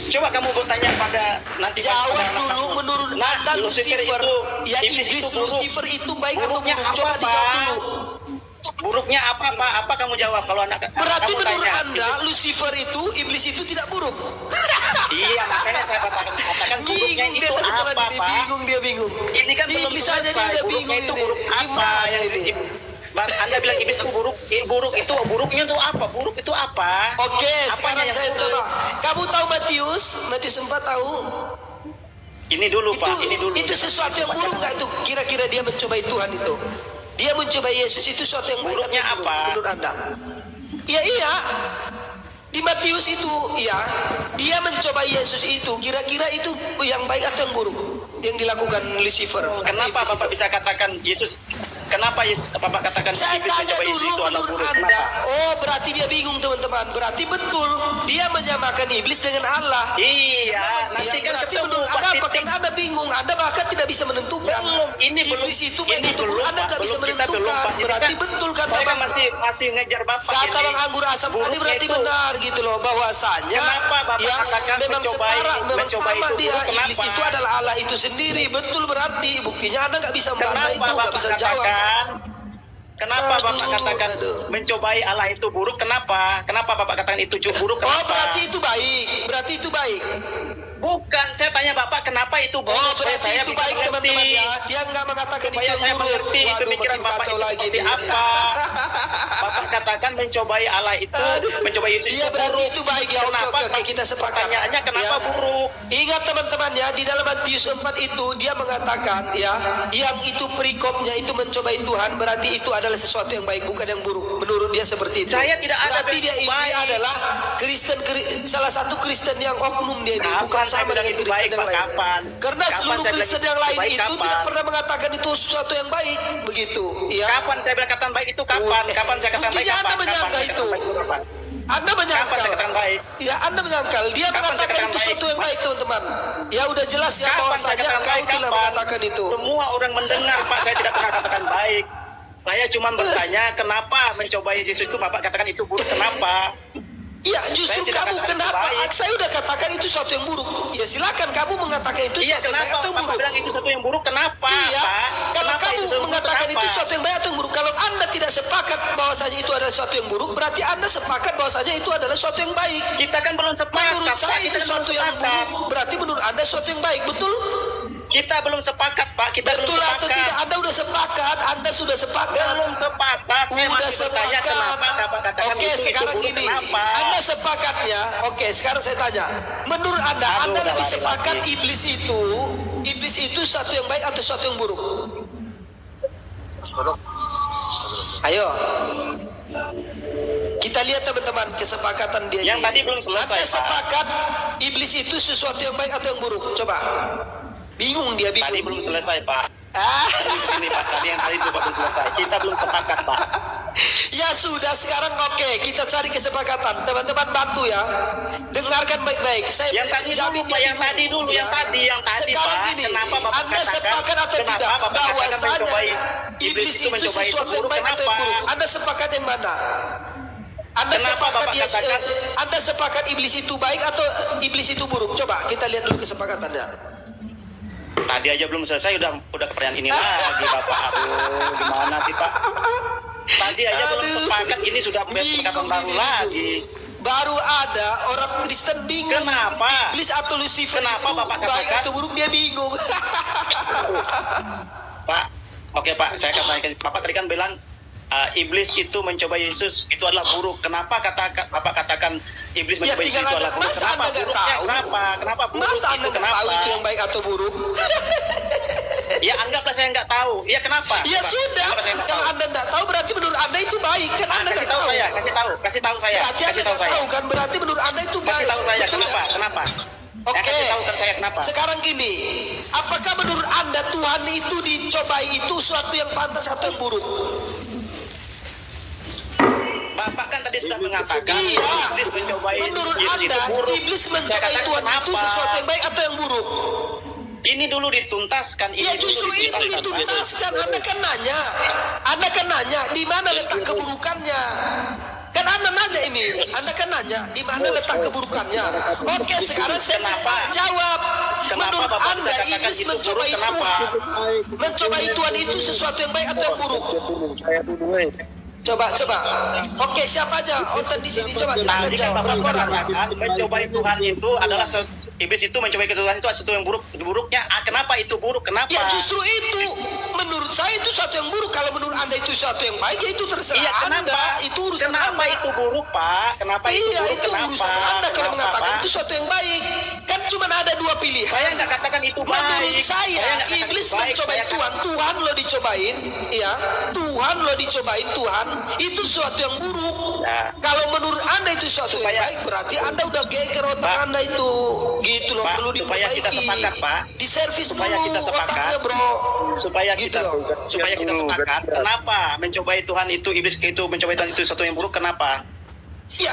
Coba kamu bertanya pada nanti Jawab pada dulu kamu. menurut Nah, Anda Lucifer, ya iblis iblis itu buruk. Lucifer itu baik atau Buruknya buruk? apa, Coba Pak? dijawab dulu. Buruknya apa Pak? Apa kamu jawab kalau anak Berarti kamu menurut tanya, Anda Lucifer itu, iblis itu tidak buruk? Iya, makanya saya katakan buruknya Bingung itu dia teman-teman apa, ini, Pak? bingung dia bingung. Ini kan belum Iblis aja dia selesai. udah Buruknya bingung itu ini. buruk apa? Gimana Yang ini? Bang, Anda bilang iblis itu buruk. Buruknya itu apa? Buruk itu apa? Oke, Apanya sekarang yang saya buruk? coba. Kamu tahu Matius 4 tahu? Ini dulu, Pak. Ini dulu. Itu sesuatu yang buruk nggak itu? Kira-kira dia mencobai Tuhan itu? Dia mencobai Yesus itu sesuatu yang baik Buruknya atau buruk apa? menurut Anda? Ya iya. Di Matius itu, ya, dia mencobai Yesus itu. Kira-kira itu yang baik atau yang buruk yang dilakukan Lucifer? Kenapa Iblis Bapak itu? bisa katakan Yesus? Kenapa Bapak katakan Saya iblis tanya mencoba Yesus dulu itu adalah menurut buruk? Anda. Kenapa? Oh, berarti dia bingung teman-teman. Berarti betul dia menyamakan iblis dengan Allah. Iya, nanti kan Berarti ketemu menurut Pak Anda apa? titik. Karena Anda bingung. Anda bahkan tidak bisa menentukan. Belum, ini belum. Iblis itu baik Ini atau buruk. belum, Anda Pak. nggak bisa Belum, kita belum, menentukan. Pak. Ini Berarti kan betul kan saya kan Bang? masih ngejar Bapak Kata ini. Bang Anggur Asam tadi Buruknya berarti itu. benar gitu loh, bahwasanya Kenapa Bapak ya katakan memang mencobai- setara, memang mencobai sama itu dia. buruk? Iblis Kenapa? itu adalah Allah itu sendiri. Betul berarti buktinya Anda nggak bisa membantah itu, nggak Kenapa Bapak bisa jawab. katakan? Kenapa Bapak Aduh, katakan aduh. mencobai Allah itu buruk? Kenapa? Kenapa Bapak katakan itu buruk? Oh Kenapa? berarti itu baik, berarti itu baik. Bukan, saya tanya Bapak kenapa itu buruk? Oh Supaya berarti itu bisa baik mengerti. teman-teman ya. Dia nggak mengatakan itu Supaya yang saya buruk. mengerti Waduh pemikiran makin Bapak kacau itu lagi seperti nih. apa. Bapak katakan mencobai Allah itu, mencobai itu Iya berarti itu baik ya. Oke Kenapa? oke kita sepakat. Pertanyaannya kenapa Ya. buruk? Ingat teman-teman ya, di dalam Matius 4 itu dia mengatakan ya, yang itu perikopnya itu mencobai Tuhan, berarti itu adalah sesuatu yang baik, bukan yang buruk. Menurut dia seperti itu. Saya tidak ada berarti dia ini baik. adalah Kristen, salah satu Kristen yang oknum dia ini, Kapan bukan saya sama bilang dengan itu Kristen baik, yang Pak? lain. Kapan? Karena Kapan seluruh saya bilang Kristen itu yang lain baik? itu Kapan? tidak pernah mengatakan itu sesuatu yang baik, begitu. Ya. Kapan saya bilang katakan baik itu kapan? Kapan saya katakan baik? Buktinya Anda Kapan? menyangka Kapan saya itu. katakan baik kapan? Anda Kapan menyangkal. saya katakan baik? Ya, Anda menyangkal. Dia Kapan saya mengatakan katakan itu baik? sesuatu yang baik, teman-teman. Ya udah jelas ya Kapan saya bahwasanya katakan kau baik? telah Kapan? mengatakan itu. Semua orang mendengar, Pak. Saya tidak pernah katakan baik. Saya cuma bertanya, kenapa mencobai Yesus itu Bapak katakan itu buruk? Kenapa? Ya justru Saya tidak kamu katakan itu kenapa? baik. Saya udah katakan itu sesuatu yang buruk. Ya silakan kamu mengatakan itu Iya, sesuatu yang baik kenapa atau yang Bapak buruk. bilang itu sesuatu yang buruk? Kenapa, Iya, Pak? kalau Kenapa kamu itu buruk? mengatakan itu Kenapa? sesuatu yang baik atau yang buruk, kalau Anda tidak sepakat bahwasanya itu adalah sesuatu yang buruk, berarti Anda sepakat bahwasanya itu adalah sesuatu yang baik. Kita kan belum sepakat. Menurut saya Pak. itu Kita kan belum sesuatu yang sepakat. buruk, berarti menurut Anda sesuatu yang baik, betul? Kita belum sepakat, Pak. Kita Betul belum atau sepakat. tidak? Anda udah sepakat, Anda sudah sepakat. Belum sepakat. Saya Udah masih bertanya sepakat. kenapa Bapak katakan Oke, itu sekarang buruk? gini. Kenapa? Anda sepakatnya. Oke, sekarang saya tanya. Menurut Anda, Aduh, Anda udah lebih lari sepakat lagi. iblis itu satu yang baik atau satu yang buruk? Ayo. Kita lihat teman-teman kesepakatan dia Yang ini. tadi belum selesai, Anda Pak. sepakat iblis itu sesuatu yang baik atau yang buruk? Coba. Bingung dia, bingung. Tadi belum selesai, Pak. Ah. Ini Pak, tadi yang tadi juga belum selesai. Kita belum sepakat, Pak. Ya sudah, sekarang oke, kita cari kesepakatan. Teman-teman bantu ya. Dengarkan baik-baik. Saya Yang tadi jamin dulu, Pak, dia yang bingung, tadi dulu, ya. yang tadi, Sekarang Pak. gini, Kenapa Bapak Anda katakan- sepakat atau kenapa tidak Bapak katakan bahwasanya mencobai- iblis itu mencobai itu sesuatu yang buruk? baik atau yang Kenapa? buruk? Anda sepakat yang mana? Anda Kenapa sepakat Bapak katakan- Anda sepakat iblis itu baik atau iblis itu buruk? Coba kita lihat dulu kesepakatannya. Tadi aja belum selesai, udah ke pertanyaan ini lagi, Bapak. Aduh, gimana sih, Pak? Tadi aja belum Aduh. sepakat, ini sudah kesepakatan Bingung baru ini, lagi. Baru ada orang Kristen bingung. Kenapa? Iblis atau Lucifer Kenapa itu Bapak baik katakan- atau buruk, dia bingung. Pak, oke Pak, saya katakan, Bapak tadi kan bilang iblis itu mencoba Yesus itu adalah buruk. Kenapa Bapak katakan iblis Ya mencoba Yesus tinggal itu Anda, adalah buruk? masa Kenapa Anda nggak buruknya? tahu? Kenapa buruk Masa Anda itu? nggak Kenapa? tahu itu yang baik atau buruk? Ya anggaplah saya nggak tahu. Ya kenapa? Ya Coba, sudah, anggaplah saya nggak yang tahu. Anda nggak tahu berarti menurut Anda itu baik, kan Anda Kasih nggak tahu tahu. saya, kasih tahu saya, Berarti Anda kasih tahu nggak saya. tahu kan, berarti menurut Anda itu baik. Kasih tahu saya, Betul kenapa? nggak? Kenapa? Oke. Kasih tahu kan saya kenapa? Sekarang gini, apakah menurut Anda Tuhan itu dicobai itu suatu yang pantas atau yang buruk? Bapak kan tadi sudah mengatakan Iya. iblis mencobai Menurut Yesus itu Anda, buruk. iblis Saya mencobai katakan, Tuhan itu kenapa? sesuatu yang baik atau yang buruk? Ini dulu dituntaskan. Ini Ya dulu justru itu dituntaskan, Pak. dituntaskan. Anda kan nanya, di mana letak keburukannya? Kan Anda nanya ini, Anda kan nanya, di mana letak keburukannya? Oke, sekarang saya Kenapa? Jawab. Kenapa Menurut Bapak Anda, bisa katakan iblis itu mencobai buruk? Kenapa? Tuhan. Mencobai Tuhan itu sesuatu yang baik atau yang buruk? Coba. Oke, siapa aja? Onten di sini, coba silakan Tadi kan jawab. Bapak Berapa orang? mengatakan mencobai Tuhan itu adalah iblis itu mencobai Tuhan itu sesuatu yang buruk. Buruknya kenapa itu buruk? Kenapa? Ya justru itu. Menurut saya itu sesuatu yang buruk. Kalau menurut Anda itu sesuatu yang baik, ya itu terserah Iya, kenapa? Anda. Itu urusan Kenapa Anda. itu buruk, Pak? Kenapa itu Iya, buruk? itu Kenapa? urusan Anda kalau Kenapa, mengatakan Pak? itu sesuatu yang baik. Kan cuma ada dua pilihan. Saya nggak katakan itu baik. Menurut saya, nggak katakan iblis itu baik. mencobai Saya Tuhan. Tuhan lo dicobain, ya. Tuhan lo dicobain Tuhan. Itu sesuatu yang buruk. Nah. Kalau menurut Anda itu sesuatu yang Supaya- baik, berarti Anda udah geger otak Pak, Anda itu. Gitu loh, Pak, perlu supaya kita diperbaiki. sepakat, Pak. Di servis Supaya dulu kita sepakat. otaknya, bro. supaya Gitu kita loh. supaya kita sepakat kenapa mencobai Tuhan itu iblis itu mencobai Tuhan itu sesuatu yang buruk, kenapa? Ya,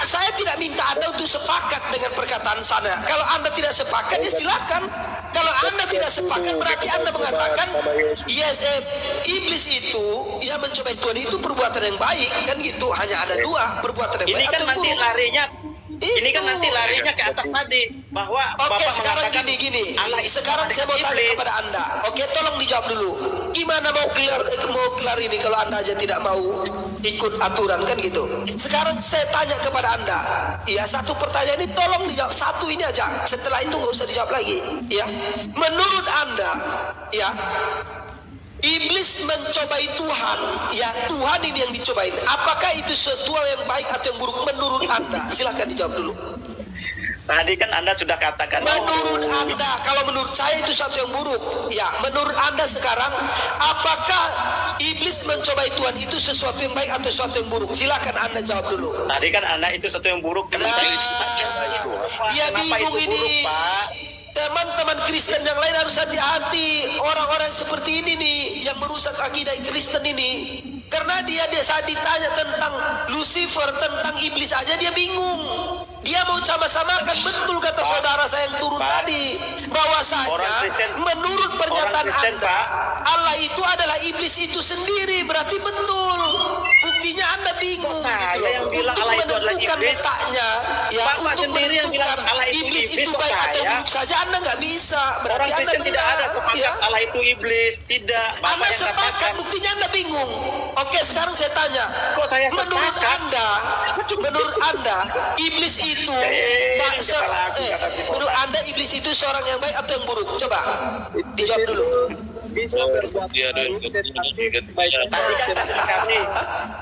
saya tidak minta Anda untuk sepakat dengan perkataan saya. Kalau Anda tidak sepakat, ya silakan. Kalau Anda tidak sepakat, berarti Anda mengatakan, yes, iblis itu, ya mencobai Tuhan itu perbuatan yang baik, kan gitu. Hanya ada dua, perbuatan yang Ini baik kan atau yang nanti buruk. larinya ini kan Itu. nanti larinya ke atas tadi bahwa Oke, Bapak sekarang mengatakan gini. Allah itu Sekarang saya mau tanya iblis. kepada Anda. Oke, tolong dijawab dulu. Gimana mau kelar ini kalau Anda aja tidak mau ikut aturan, kan gitu. Sekarang saya tanya kepada Anda. Ya, satu pertanyaan ini tolong dijawab. Satu ini aja. Setelah itu nggak usah dijawab lagi. Ya, menurut Anda, ya, iblis mencobai Tuhan, ya Tuhan ini yang dicobain. Apakah itu sesuatu yang baik atau yang buruk menurut Anda? Silakan dijawab dulu. Tadi kan Anda sudah katakan Menurut Anda, kalau menurut saya itu satu yang buruk. Ya, menurut Anda sekarang, apakah iblis mencobai Tuhan itu sesuatu yang baik atau sesuatu yang buruk? Silakan Anda jawab dulu. tadi kan Anda itu sesuatu yang buruk. Nah, dia Kenapa bingung itu buruk, ini. Pak? Teman-teman Kristen yang lain harus hati-hati. Orang-orang seperti ini nih, yang merusak akidah Kristen ini. Karena dia saat ditanya tentang Lucifer, tentang iblis aja dia bingung. Dia mau sama-samakan, betul kata Pak, saudara saya yang turun Pak, tadi, bahwasanya orang Kristen- menurut pernyataan orang Kristen, Anda, Pak. Allah itu adalah iblis itu sendiri, berarti betul. Buktinya Anda bingung Kok saya gitu loh. yang bilang Untuk Allah itu adalah menentukan iblis? letaknya, ya, Bapak untuk sendiri yang bilang menentukan Allah itu iblis iblis, itu kok baik atau saya? buruk saja Anda nggak bisa. Berarti Orang Anda Kristen tidak ada benar, sepakat ya. Allah itu iblis, tidak. Bapak Anda yang sepakat, katakan. buktinya Anda bingung. Oke, sekarang saya tanya. Kok saya menurut sepakat? Anda, iblis itu, menurut Anda iblis itu seorang yang baik atau yang buruk? Coba dijawab dulu. Bisa berbuat Dia ada baik, tetapi Tadi kan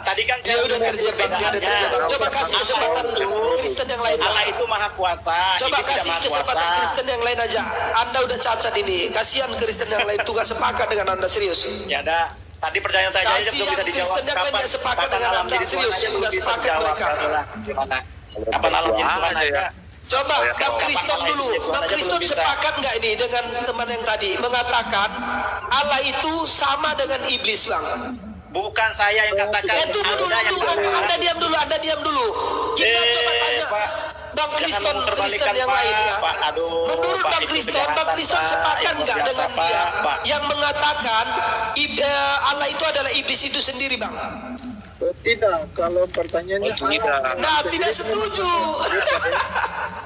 tadi kan Dia udah terjebak, dia udah terjebak. Coba kasih kesempatan Kristen yang lain. Allah itu maha kuasa. Coba iblis tidak kasih maha kesempatan kuasa. Kristen yang lain aja. Anda udah cacat ini. Kasihan Kristen yang lain tuh gak sepakat dengan Anda, serius. Ya ada. Tadi pertanyaan saya aja belum bisa dijawab. Kristen yang lain nggak sepakat dengan alam Anda, jadi Tuhan serius, aja belum nggak bisa sepakat dijawab. mereka. Adalah gimana? Kapan alam jadi Tuhan Ada ya. aja? Coba Bang Kristen dulu, Bang Kristen sepakat nggak ini dengan teman yang tadi mengatakan Allah itu sama dengan iblis, Bang? Bukan saya yang katakan. Tunggu dulu, Anda yang Anda diam dulu, Anda diam dulu. Kita coba tanya Pak. Bang Jangan Kristen memutarbalikkan, yang Pak. lain ya. Pak, aduh, Menurut Pak, Bang itu Kristen kejahatan, sepakat Pak. nggak Itu dengan biasa, dia Pak. yang mengatakan Allah itu adalah iblis itu sendiri, Bang? tidak. Kalau pertanyaannya Oh, tidak. Nah, tidak setuju.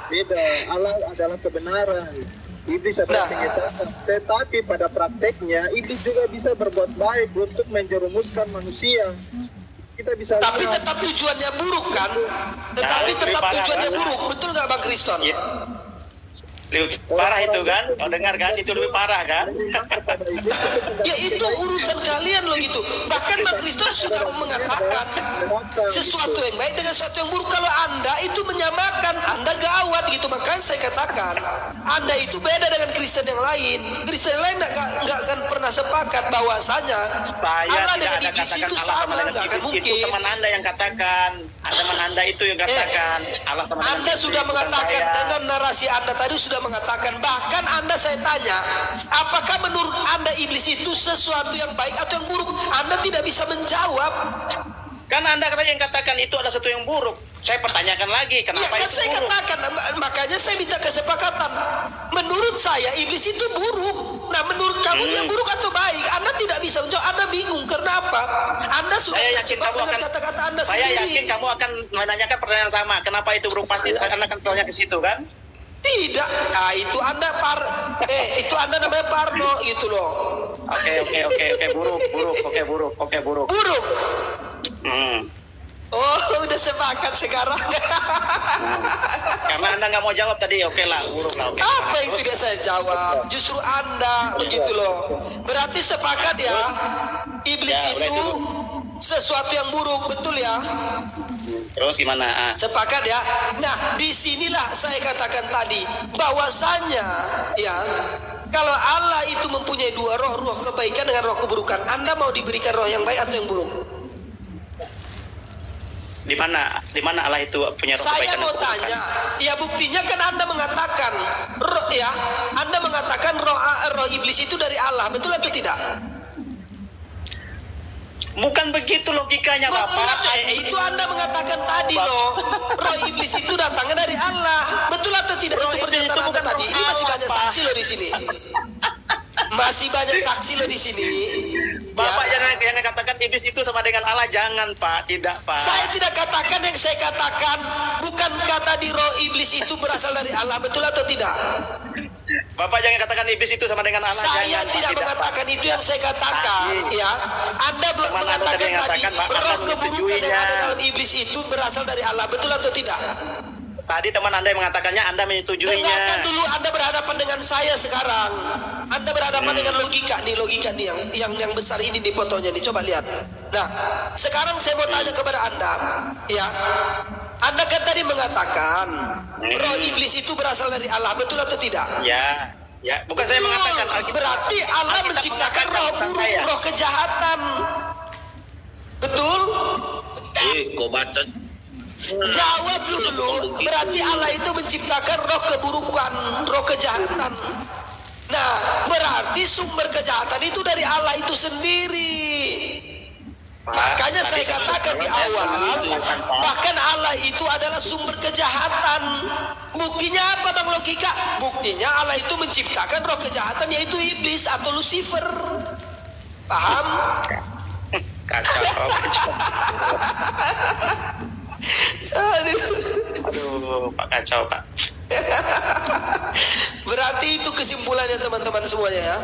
tidak. Allah adalah kebenaran. Iblis adalah Nah. penyesatan. Tetapi pada prakteknya iblis juga bisa berbuat baik untuk menjerumuskan manusia. Kita bisa Tapi lihat. tetap tujuannya buruk kan? Tetapi Nah, tetap parah, tujuannya kan? buruk, betul nggak Bang Kristen? Iya. Lebih parah itu kan? Kau dengar kan? Itu lebih parah kan? Kepada iblis itu Ya itu urusan kalian loh gitu. Bahkan Bang Kristen sudah mengatakan sesuatu yang baik dengan sesuatu yang buruk. Kalau Anda itu menyamakan, Anda gawat gitu. Makanya saya katakan, Anda itu beda dengan Kristen yang lain. Kristen yang lain nggak akan pernah sepakat bahwasanya Saya Allah tidak dengan ada iblis katakan itu Allah sama, sama dengan nggak akan iblis. Itu mungkin. teman Anda yang katakan. Teman Anda itu yang katakan. Allah sama dengan Anda iblis, sudah bukan mengatakan saya. dengan narasi Anda tadi sudah mengatakan, bahkan Anda saya tanya, apakah menurut Anda iblis itu sesuatu yang baik atau yang buruk? Anda tidak bisa menjawab. Kan Anda katanya yang katakan itu adalah sesuatu yang buruk. Saya pertanyakan lagi, Ya kenapa kan itu saya buruk? katakan, makanya saya minta kesepakatan. Menurut saya iblis itu buruk. Nah menurut kamu dia buruk atau baik? Anda tidak bisa menjawab. Anda bingung karena apa? Anda sudah Saya yakin terjebak kamu dengan akan kata-kata Anda Saya sendiri. yakin kamu akan menanyakan pertanyaan sama. Kenapa itu buruk? Pasti Anda akan tanya ke situ kan? Tidak. Nah itu Anda itu Anda namanya Parno gitu loh. Oke, buruk. Buruk. Hmm. Oh udah sepakat sekarang. Karena Anda nggak mau jawab tadi, oke lah, buruk lah. Oke. Apa yang tidak saya jawab? Justru Anda begitu loh. Berarti sepakat ya. Iblis Ya, udah itu itu. sesuatu yang buruk, betul ya? Terus gimana? Sepakat ya. Nah, disinilah saya katakan tadi bahwasanya ya kalau Allah itu mempunyai dua roh, roh kebaikan dengan roh keburukan. Anda mau diberikan roh yang baik atau yang buruk? Di mana Allah itu punya roh Saya kebaikan dan mau keburukan? tanya, ya buktinya kan Anda mengatakan roh ya, Anda mengatakan roh iblis itu dari Allah, betul atau tidak? Bukan begitu logikanya, Betul Bapak. atau itu Anda mengatakan tadi loh, roh iblis itu datangnya dari Allah, betul atau tidak? Roh Itu iblis pernyataan itu Anda bukan tadi. roh Ini masih Allah, banyak Pak. saksi loh di sini. Masih banyak saksi loh di sini. Bapak Ya. jangan katakan iblis itu sama dengan Allah, jangan Pak, tidak Pak. Saya tidak katakan yang saya katakan bukan kata di roh iblis itu berasal dari Allah, betul atau tidak? Bapak jangan katakan iblis itu sama dengan Allah, Saya jangan Pak, tidak mengatakan Pak. itu yang saya katakan, Tadi. ya. Anda belum Teman Anda mengatakan tadi tadi mengatakan, Pak, roh Anda keburukan yang menyetujuinya. ada dalam iblis itu berasal dari Allah, betul atau tidak? Tadi teman Anda yang mengatakannya, Anda menyetujuinya. Dengarkan dulu, Anda berhadapan dengan saya sekarang. Anda berhadapan dengan logika nih yang besar ini di fotonya nih, coba lihat. Nah, sekarang saya mau tanya kepada Anda, ya. Anda kan tadi mengatakan roh iblis itu berasal dari Allah, betul atau tidak? Ya, bukan saya Betul. mengatakan Alkitab. Berarti Allah Alkitab menciptakan mengatakan, roh bukan buruk, saya. roh kejahatan. Betul? Kau baca. Jawab dulu. Berarti Allah itu menciptakan roh keburukan, roh kejahatan. Nah, berarti sumber kejahatan itu dari Allah itu sendiri. Makanya saya katakan di awal, bahkan Allah itu adalah sumber kejahatan. Buktinya apa bang logika? Buktinya Allah itu menciptakan roh kejahatan yaitu iblis atau Lucifer. Paham? Kacau. Aduh, Pak kacau, Pak. Berarti itu kesimpulannya teman-teman semuanya ya.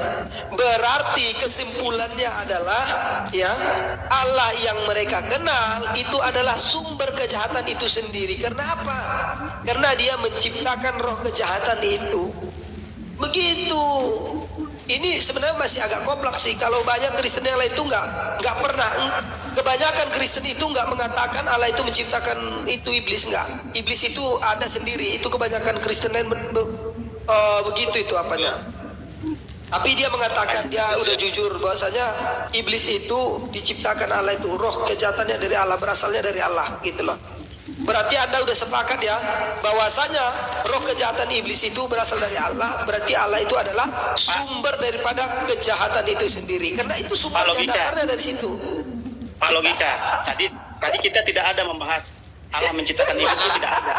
Berarti kesimpulannya adalah ya Allah yang mereka kenal itu adalah sumber kejahatan itu sendiri. Karena apa? Karena dia menciptakan roh kejahatan itu. Begitu. Ini sebenarnya masih agak kompleks sih. Kalau banyak Kristen yang lain itu nggak pernah. Kebanyakan Kristen itu nggak mengatakan Allah itu menciptakan itu iblis, nggak. Iblis itu ada sendiri. Itu kebanyakan Kristen lain begitu itu apanya. Tapi dia mengatakan dia udah jujur bahwasanya iblis itu diciptakan Allah itu roh kejahatannya dari Allah, berasalnya dari Allah gitu loh. Berarti Anda udah sepakat ya bahwasanya roh kejahatan iblis itu berasal dari Allah. Berarti Allah itu adalah sumber daripada kejahatan itu sendiri. Karena itu sumbernya dasarnya dari situ. Pak logika, tadi kita tidak ada membahas Allah menciptakan iblis, itu tidak ada.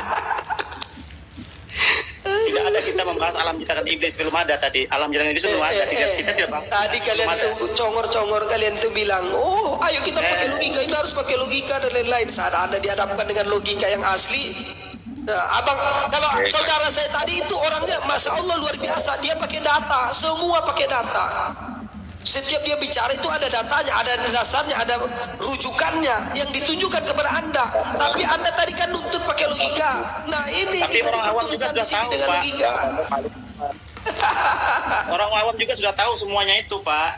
Tidak ada kita membahas alam menciptakan iblis, belum ada tadi. Alam menciptakan iblis belum ada. Kita tidak bahas. Tadi kalian Belum ada. tuh congor-congor kalian tuh bilang, oh ayo kita pakai logika, kita harus pakai logika dan lain-lain. Saat Anda dihadapkan dengan logika yang asli. Nah, abang, kalau saudara saya tadi itu orangnya, masya Allah luar biasa. Dia pakai data, semua pakai data. Setiap dia bicara itu ada datanya, ada dasarnya, ada rujukannya yang ditunjukkan kepada Anda. Tapi Anda tadi kan nuntut pakai logika. Nah ini Tapi kita orang awam juga dipertemukan di sudah sini tahu, dengan Pak. logika. Orang awam juga sudah tahu semuanya itu, Pak.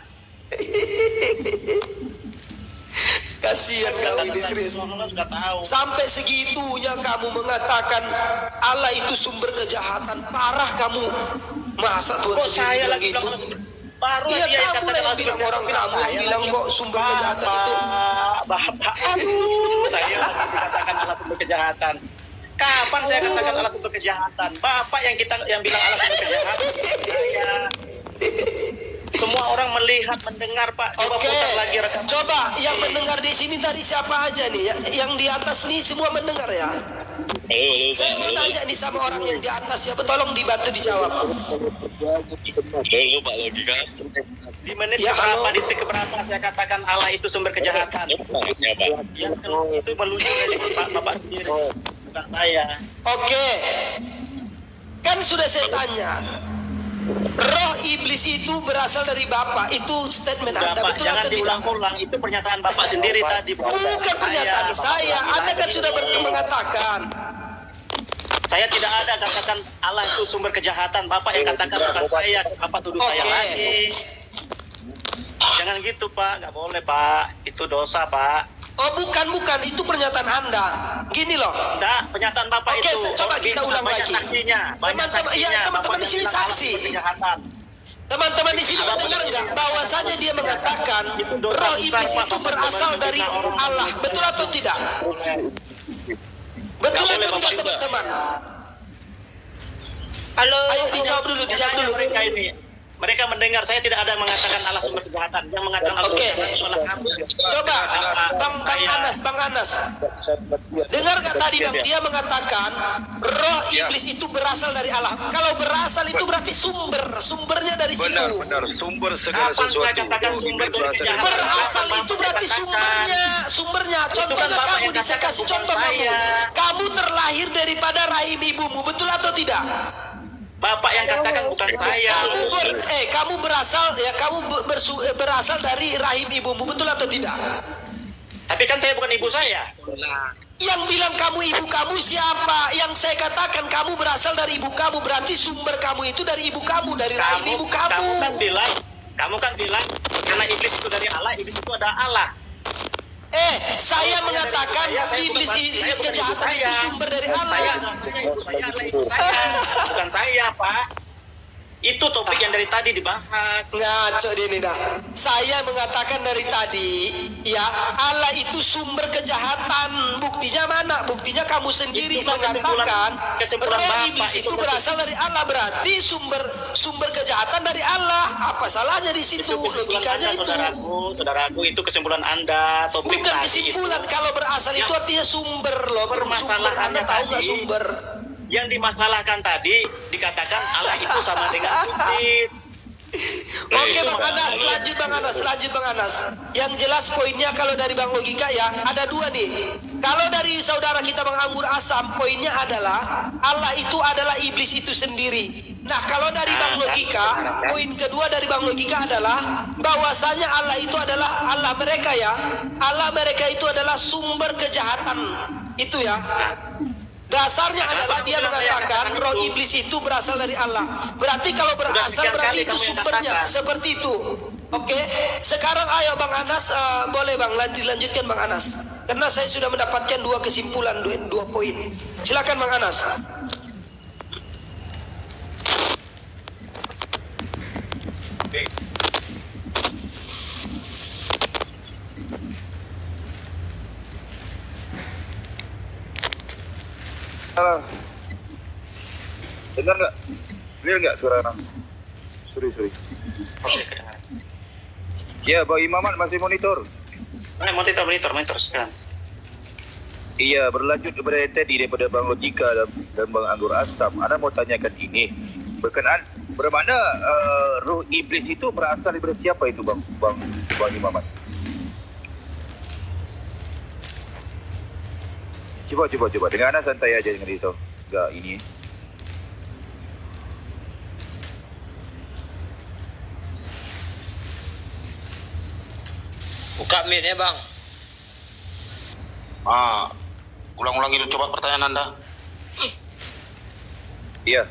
Kasihan kau ini serius. Orang sudah tahu. Sampai segitunya kamu mengatakan Allah itu sumber kejahatan. Parah kamu. Masa Tuhan Kok saya bilang lagi gitu? bilang baru Iya, dia yang kamu lah yang bilang, orang kamu yang bilang kok sumber kejahatan itu. Bapak, aduh, saya lagi dikatakan alat sumber kejahatan. Kapan saya katakan alat sumber kejahatan? Bapak yang bilang alat sumber kejahatan. Saya. semua orang melihat, mendengar, Pak. Coba Oke, putar lagi rekaman. coba yang mendengar di sini tadi siapa aja nih? Yang di atas nih semua mendengar ya? Saya mau tanya nih sama orang yang di atas ya, tolong dibantu dijawab. Di menit Ya, keberapa, halo. di detik keberapa saya katakan Allah itu sumber kejahatan. Yang itu melucu dari Bapak sendiri, bukan saya. Oke, kan sudah saya tanya. Roh iblis itu berasal dari Bapak. Itu statement Anda, Bapak, betul jangan atau tidak? diulang-ulang. Itu pernyataan Bapak sendiri tadi. Bukan pernyataan saya. Anda kan sudah mengatakan. Saya tidak ada katakan Allah itu sumber kejahatan. Bapak yang katakan bukan saya. Bapak tuduh saya Oke. lagi. Jangan gitu, Pak. Nggak boleh, Pak. Itu dosa, Pak. Oh bukan, itu pernyataan Anda. Gini loh. Enggak, pernyataan Bapak Oke, itu. coba kita ulang banyak lagi. Saksinya, banyak Teman-teman, iya, saksinya. teman-teman Bapak di sini yang bilang Allah saksi. sumber kejahatan. Teman-teman di sini mendengar nggak? Bahwasanya dia mengatakan roh iblis itu berasal dari Allah. Betul atau tidak? Betul Nggak boleh, atau Bapak tidak, teman-teman? Halo. Ayo dijawab dulu, dijawab dulu. Mereka mendengar, saya tidak ada mengatakan Allah sumber kejahatan. Yang mengatakan Allah Oke. sumber kejahatan adalah kamu. Coba, Bang Anas. Dengar nggak tadi Bang? Dia mengatakan roh iblis itu berasal dari Allah. Kalau berasal itu berarti sumbernya dari situ. Benar, sumber segala Kapan saya sesuatu. katakan sumber dari Berasal kejahatan? Berasal itu berarti sumbernya. Contohnya kamu, saya kasih contoh kamu. Kamu terlahir daripada rahim ibumu, betul atau tidak? Bapak yang katakan bukan saya. Kamu berasal ya, berasal dari rahim ibumu, betul atau tidak? Tapi kan saya bukan ibu saya. Yang bilang kamu ibu kamu siapa? Yang saya katakan kamu berasal dari ibu kamu, berarti sumber kamu itu dari ibu kamu, dari rahim ibu kamu. Kamu kan bilang karena iblis itu dari Allah, iblis itu ada Allah. Saya mengatakan iblis kejahatan itu sumber dari Allah. Bukan saya, Pak. Itu topik yang dari tadi dibahas. Ngaco dia nih dah. Saya mengatakan dari tadi, ya Allah itu sumber kejahatan. Buktinya mana? Buktinya kamu sendiri Itu kan mengatakan kesimpulan roh Bapak, iblis itu itu berasal dari Allah. Berarti sumber kejahatan dari Allah. Apa salahnya di situ? Logikanya itu. Saudaraku, itu kesimpulan Anda. Topik Bukan tadi kesimpulan. itu. Kalau berasal itu artinya sumber loh. Sumber. Permasalahannya Anda tahu nggak tadi. sumber? Yang dimasalahkan tadi dikatakan Allah itu sama dengan iblis. Oke Bang Anas, lanjut Bang Anas. Yang jelas poinnya kalau dari Bang Logika ya, ada dua nih. Kalau dari saudara kita Bang Anggur Asam, poinnya adalah Allah itu adalah iblis itu sendiri. Nah kalau dari Bang Logika, poin kedua dari Bang Logika adalah bahwasanya Allah itu adalah Allah mereka ya. Allah mereka itu adalah sumber kejahatan. Itu ya. Dasarnya adalah dia mengatakan roh iblis itu berasal dari Allah. Berarti kalau berasal berarti itu sumbernya. Seperti itu. Oke. Sekarang ayo Bang Anas, boleh Bang dilanjutkan Bang Anas. Karena saya sudah mendapatkan dua kesimpulan, dua poin. Silakan Bang Anas. Dengar nggak? Clear nggak suara? Sorry. Ya, Bang Imamat masih monitor. Monitor sekarang. Iya, berlanjut kepada yang tadi daripada Bang Logika dan Bang Anggur Asam. Anda mau tanyakan ini berkenaan bermakna roh iblis itu berasal dari siapa itu Bang Imamat? Coba. Dengan Anda santai aja dengan itu. Enggak ini. Buka mic-nya, Bang. Ulang-ulang itu coba pertanyaan Anda. Iya.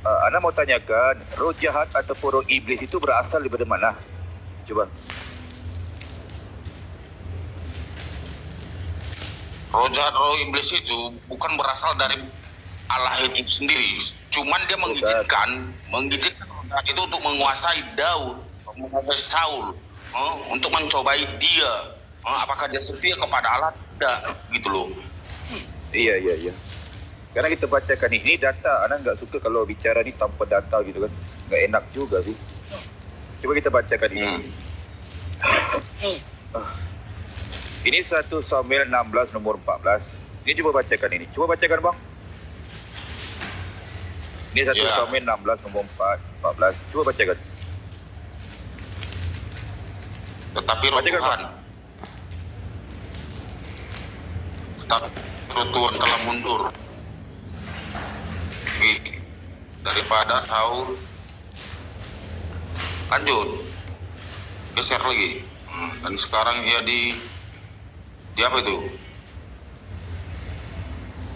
Anda mau tanyakan roh jahat ataupun roh iblis itu berasal daripada mana? Coba. Roh jahat, roh iblis itu bukan berasal dari Allah itu sendiri. Cuman dia mengizinkan roh jahat itu untuk menguasai Daud, menguasai Saul, untuk mencobai dia. Apakah dia setia kepada Allah? Tidak, gitu loh. Iya. Karena kita bacakan ini data, Anda nggak suka kalau bicara ni tanpa data gitu kan. Nggak enak juga sih. Coba kita bacakan ini. Ini 1 Samuel 16 nomor 14. Ini coba bacakan ini. Coba bacakan bang. Ini 1 Samuel 16 nomor 14. Coba bacakan. Tetapi roh Tuhan, roh Tuhan telah mundur daripada Saul. Lanjut, geser lagi. Dan sekarang ia di apa itu?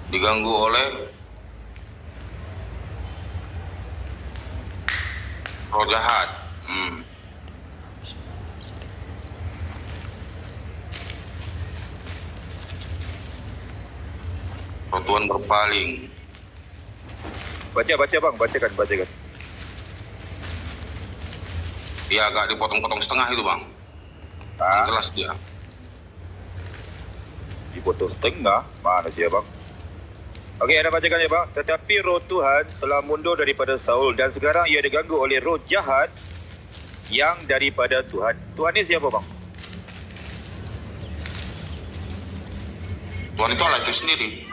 Diganggu oleh roh jahat. Roh Tuhan berpaling. Baca bang, bacakan. Iya, agak dipotong-potong setengah itu bang. Jelas dia. Dipotong setengah? Mana sih ya bang? Oke, Anda bacakan ya bang. Tetapi roh Tuhan telah mundur daripada Saul dan sekarang ia diganggu oleh roh jahat yang daripada Tuhan. Tuhan ini siapa bang? Tuhan itu Allah itu sendiri.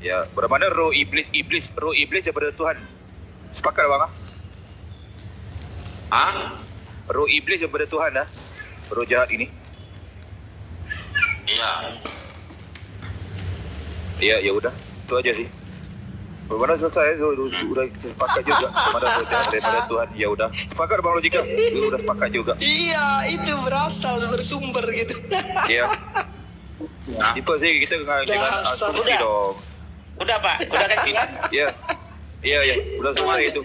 Ya, bermana roh iblis daripada Tuhan. Sepakat bang? Roh iblis daripada Tuhan lah. Roh jahat ini. Iya. Iya, ya udah. Itu aja sih. Bermana selesai, udah sepakat juga. Bermana roh jahat daripada Tuhan. Ya udah. Sepakat bang logika. Ya udah sepakat juga. Iya, itu bersumber gitu. Iya. Itu sih kita dengan asumsi dong. Udah Pak, udah kan? Iya, udah selesai itu.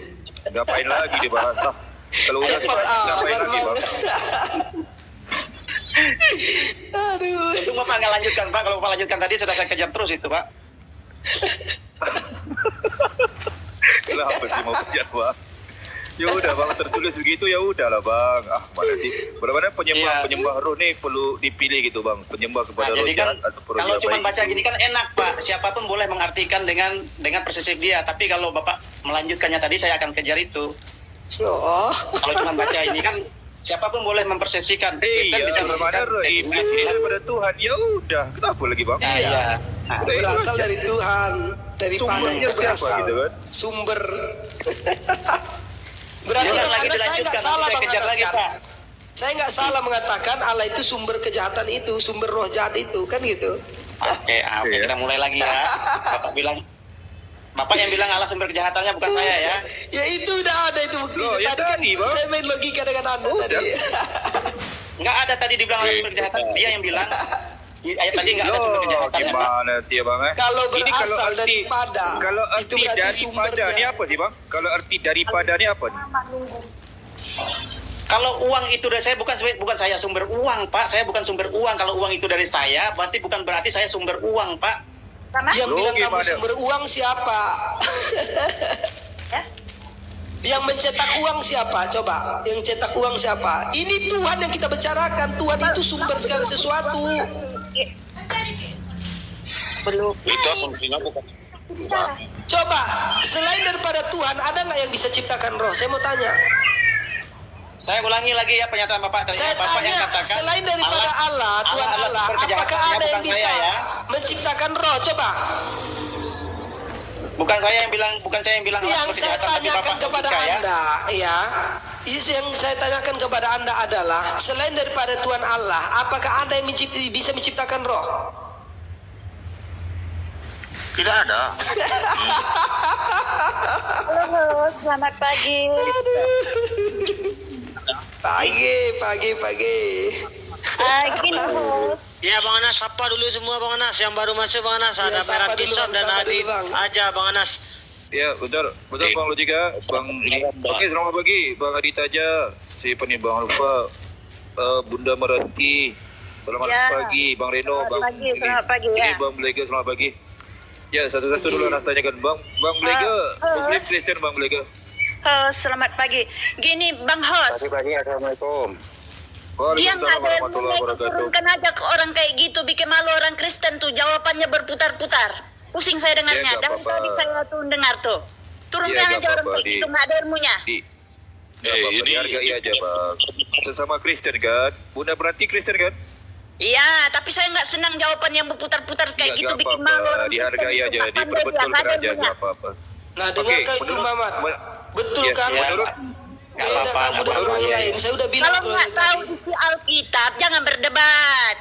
Ngapain lagi dibahas? Kalau udah selesai, ngapain lagi bang? Aduh. Untung Bapak nggak lanjutkan Pak. Kalau Bapak lanjutkan tadi sudah saya kejar terus itu Pak. Kenapa sih mau kejar bang? Ya udah bang, tertulis begitu ya udahlah bang. Mana sih? Benar-benar penyembah roh nih perlu dipilih gitu bang. Penyembah kepada roh jahat atau roh kalau cuma baik. baca gini kan enak Pak. Siapapun boleh mengartikan dengan persepsi dia. Tapi kalau Bapak melanjutkannya tadi saya akan kejar itu. Kalau cuma baca ini kan siapapun boleh mempersepsikan. Kristen bisa bermana roh iblis daripada Tuhan. Ya udah, kenapa lagi bang? Iya. Berasal dari Tuhan. Daripada itu berasal. Gitu, kan? Sumber. Berarti saya nggak salah mengatakan. Saya nggak salah mengatakan Allah itu sumber kejahatan itu, sumber roh jahat itu, kan gitu. Oke, kita mulai lagi ya. Bapak yang bilang Allah sumber kejahatannya bukan saya ya. Ya itu udah ada itu buktinya. Ya tadi kan saya main logika dengan Anda tadi. Nggak ada tadi dibilang Allah sumber kejahatan. Dia yang bilang. Ayat tadi nggak ada sumber kejahatan. Gimana sih bang? Kalau berasal daripada. Kalau arti daripada ini apa sih bang? Kalau arti daripada ini apa nih? Kalau uang itu dari saya bukan saya sumber uang Pak. Saya bukan sumber uang. Kalau uang itu dari saya, berarti bukan berarti saya sumber uang Pak. Yang bilang kamu sumber uang siapa? Yang mencetak uang siapa? Coba, yang cetak uang siapa? Ini Tuhan yang kita bicarakan. Tuhan itu sumber segala sesuatu. Belum. Itu asumsinya bukan. Coba, selain daripada Tuhan, ada nggak yang bisa ciptakan roh? Saya mau tanya. Saya ulangi lagi ya pernyataan Bapak. Saya Bapak tanya, yang katakan, selain daripada Allah, Tuhan Allah, apakah ada yang bisa menciptakan roh? Coba. Bukan saya yang bilang Yang saya tanyakan kepada Anda, ya. Yang saya tanyakan kepada Anda adalah, selain daripada Tuhan Allah, apakah ada yang bisa menciptakan roh? Tidak ada. Halo, selamat pagi. Pagi. Gini, Bos. Ya Bang Anas, sapa dulu semua Bang Anas. Yang baru masuk Bang Anas, ada Merah Kisam dan Adit aja Bang Anas. Ya betul Bang Logika, Bang. Oke, selamat pagi Bang Adit aja. Si Bang Lupa, Bunda Meranti. Selamat pagi Bang Reno, Bang. Selamat pagi ya. Ini Bang Belega, selamat pagi. Ya satu-satu dulu nak tanyakan Bang Belega, Muslim Kristen Bang Belega. Selamat pagi. Gini Bang Hos. Pagi, assalamualaikum. Dia nggak ada yang turunkan aja ke orang kayak gitu, bikin malu orang Kristen tuh. Jawabannya berputar-putar. Pusing saya dengarnya. Dan tadi saya tuh dengar tuh. Turunkan aja orang kayak gitu, nggak ada ilmunya. Ini dihargai aja bang. Sesama Kristen kan. Bunda berarti Kristen kan? Iya, tapi saya nggak senang jawaban yang berputar-putar kayak gitu, bikin malu. Dihargai aja, diperbetulkan aja, nggak apa-apa. Nah, dengarkan itu Mamat. Betul kan? Menurut Nggak apa-apa, Kamu dan orang lain. Saya udah bilang Kalau nggak tahu isi Alkitab, jangan berdebat.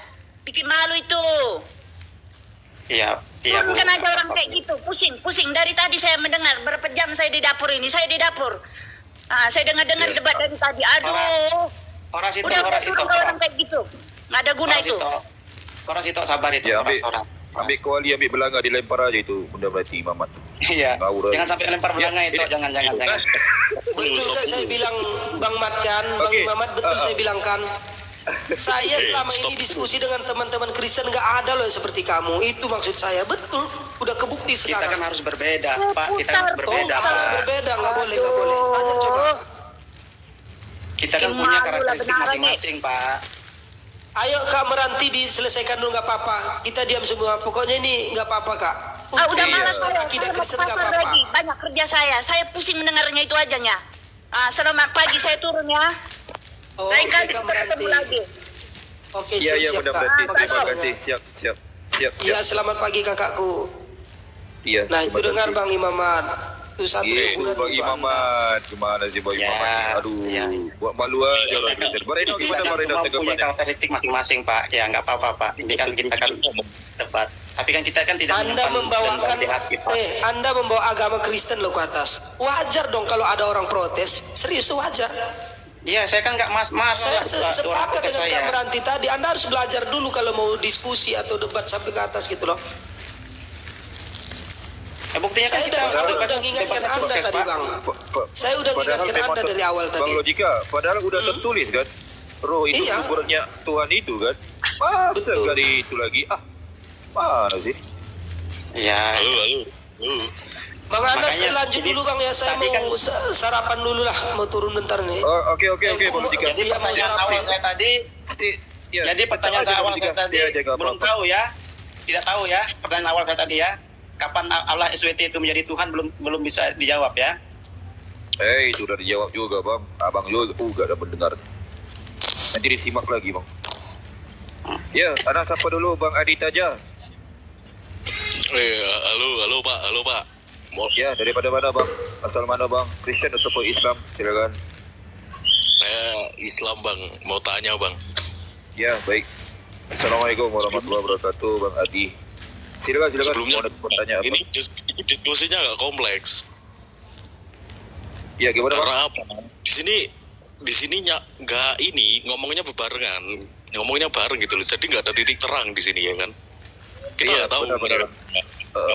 Bikin malu itu. Iya, iya Bu. Turunkan aja orang kayak gitu, pusing. Dari tadi saya mendengar, berapa jam saya di dapur ini, saya saya dengar debat dari tadi. Aduh. Orang situ, Udah orang turun situ. ke orang kayak gitu. Nggak ada guna itu. Orang situ sabar itu, ya, orang. ambil kuali, ambil belanga, dilempar aja itu. Bunda berarti Mamat. Iya. Jangan sampai lempar belanga itu, jangan. betul kan saya bilang Bang Mat kan, Bang Mamat betul saya bilang kan. Saya selama ini diskusi dengan teman-teman Kristen nggak ada loh yang seperti kamu. Itu maksud saya, betul. Udah kebukti Kita sekarang. kan harus berbeda, Pak. Kita harus berbeda, harus Pak. berbeda, nggak boleh. Tanya coba. Kita kan punya karakteristik masing-masing, Pak. Ayo Kak Meranti diselesaikan dulu nggak apa-apa. Kita diam semua. Pokoknya ini nggak apa-apa Kak. Udah malas saya. Akidah Saya Kristen mau nggak pasar apa-apa. lagi. Banyak kerja saya. Saya pusing mendengarnya itu aja nya. Selamat pagi, saya turun ya. Oh, Lain kali Kak kita ketemu lagi. Oke, Iya, siap-siap Bunda Kak. berarti. Makasih Terima banyak. kasih. Siap. Iya, selamat pagi kakakku. Iya. Nah, itu dengar Bang Imamat. Itu satu Itu hiburan Bang untuk Anda. Imamat. Gimana sih Bang Ya, Imamat? Aduh, ya. buat malu aja orang Kristen. Bareno Kita gimana kan Bareno semua punya tanggapannya? karakteristik masing-masing, Pak. Ya, nggak apa-apa, Pak. Ini kan kita kan debat. Tapi kan kita kan tidak Anda menyimpan membawakan dendam di hati, Pak. Anda membawa agama Kristen loh ke atas. Wajar dong kalau ada orang protes. Serius wajar. Iya, saya kan nggak marah. Saya orang sepakat protes dengan saya. Kak Meranti tadi. Anda harus belajar dulu kalau mau diskusi atau debat sampai ke atas gitu loh. Buktinya kan Saya kita udah mengingatkan Anda tadi Bang. Saya udah mengingatkan Anda dari awal tadi. Bang Logika, padahal udah tertulis kan. Roh itu Iya. sumbernya Tuhan itu kan. Masa Betul. dari itu lagi? Mana sih? Iya. Bang Anas Makanya, lanjut jadi dulu Bang ya. Saya tadi mau sarapan dulu lah. Mau turun bentar nih. Oh, oke Bang Logika. Jadi Iya, mau pertanyaan sarapan. awal saya tadi, Ya, jadi pertanyaan tetap aja, saya awal Bang Logika. saya tadi Dia aja nggak belum apa-apa. tahu ya, tidak tahu ya. Pertanyaan awal saya tadi ya, kapan Allah SWT itu menjadi Tuhan belum bisa dijawab ya. Itu udah dijawab juga Bang. Abang juga udah mendengar. Nanti disimak lagi Bang. Ya, anak siapa dulu Bang Adit aja. Halo Pak. Ya, daripada mana Bang? Asal mana Bang? Kristen ataupun Islam? Silakan. Saya Islam Bang, mau tanya Bang. Ya, baik. Assalamualaikum warahmatullahi wabarakatuh Bang Adi. Silakan. Sebelumnya, Mau bertanya apa? ini diskusinya nggak kompleks. Ya, gimana Bang? Karena apa? Di sini nggak ngomongnya bebarengan, ngomongnya bareng gitu loh. Jadi nggak ada titik terang di sini ya kan? Kita nggak tahu. benar.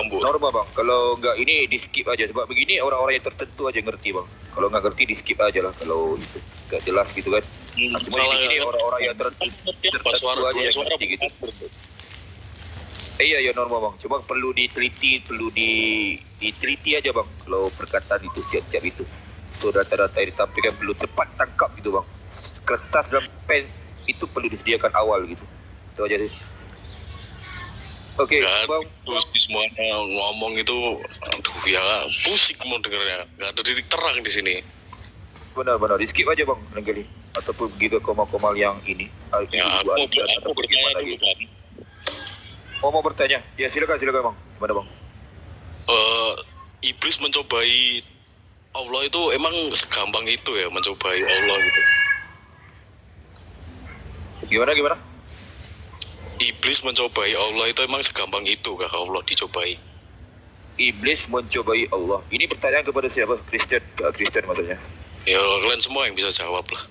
Normal Bang, kalau nggak ini di skip aja. Sebab begini orang-orang yang tertentu aja ngerti Bang. Kalau nggak ngerti di skip aja lah. Kalau itu nggak jelas gitu kan. Cuma di sini orang-orang yang tertentu aja yang ngerti gitu. Iya normal Bang. Cuma perlu diteliti aja Bang. Kalau perkataan itu tiap-tiap itu. So data-data yang ditampilkan perlu cepat tangkap gitu Bang. Kertas dan pen itu perlu disediakan awal gitu. Itu aja sih. Oke, Bang. Terus semuanya ngomong itu, aduh ya pusing mau dengernya. Nggak ada titik terang di sini. Benar, di skip aja Bang, barangkali. Ataupun juga koma-koma yang ini. Ya, aku bertanya dulu Bang. Mau bertanya? Ya silakan Bang. Gimana Bang? Iblis mencobai Allah itu emang segampang itu ya mencobai Allah gitu. Gimana? Iblis mencobai Allah itu emang segampang itu kah Allah dicobai? Iblis mencobai Allah. Ini pertanyaan kepada siapa? Kristen maksudnya. Ya kalian semua yang bisa jawab lah.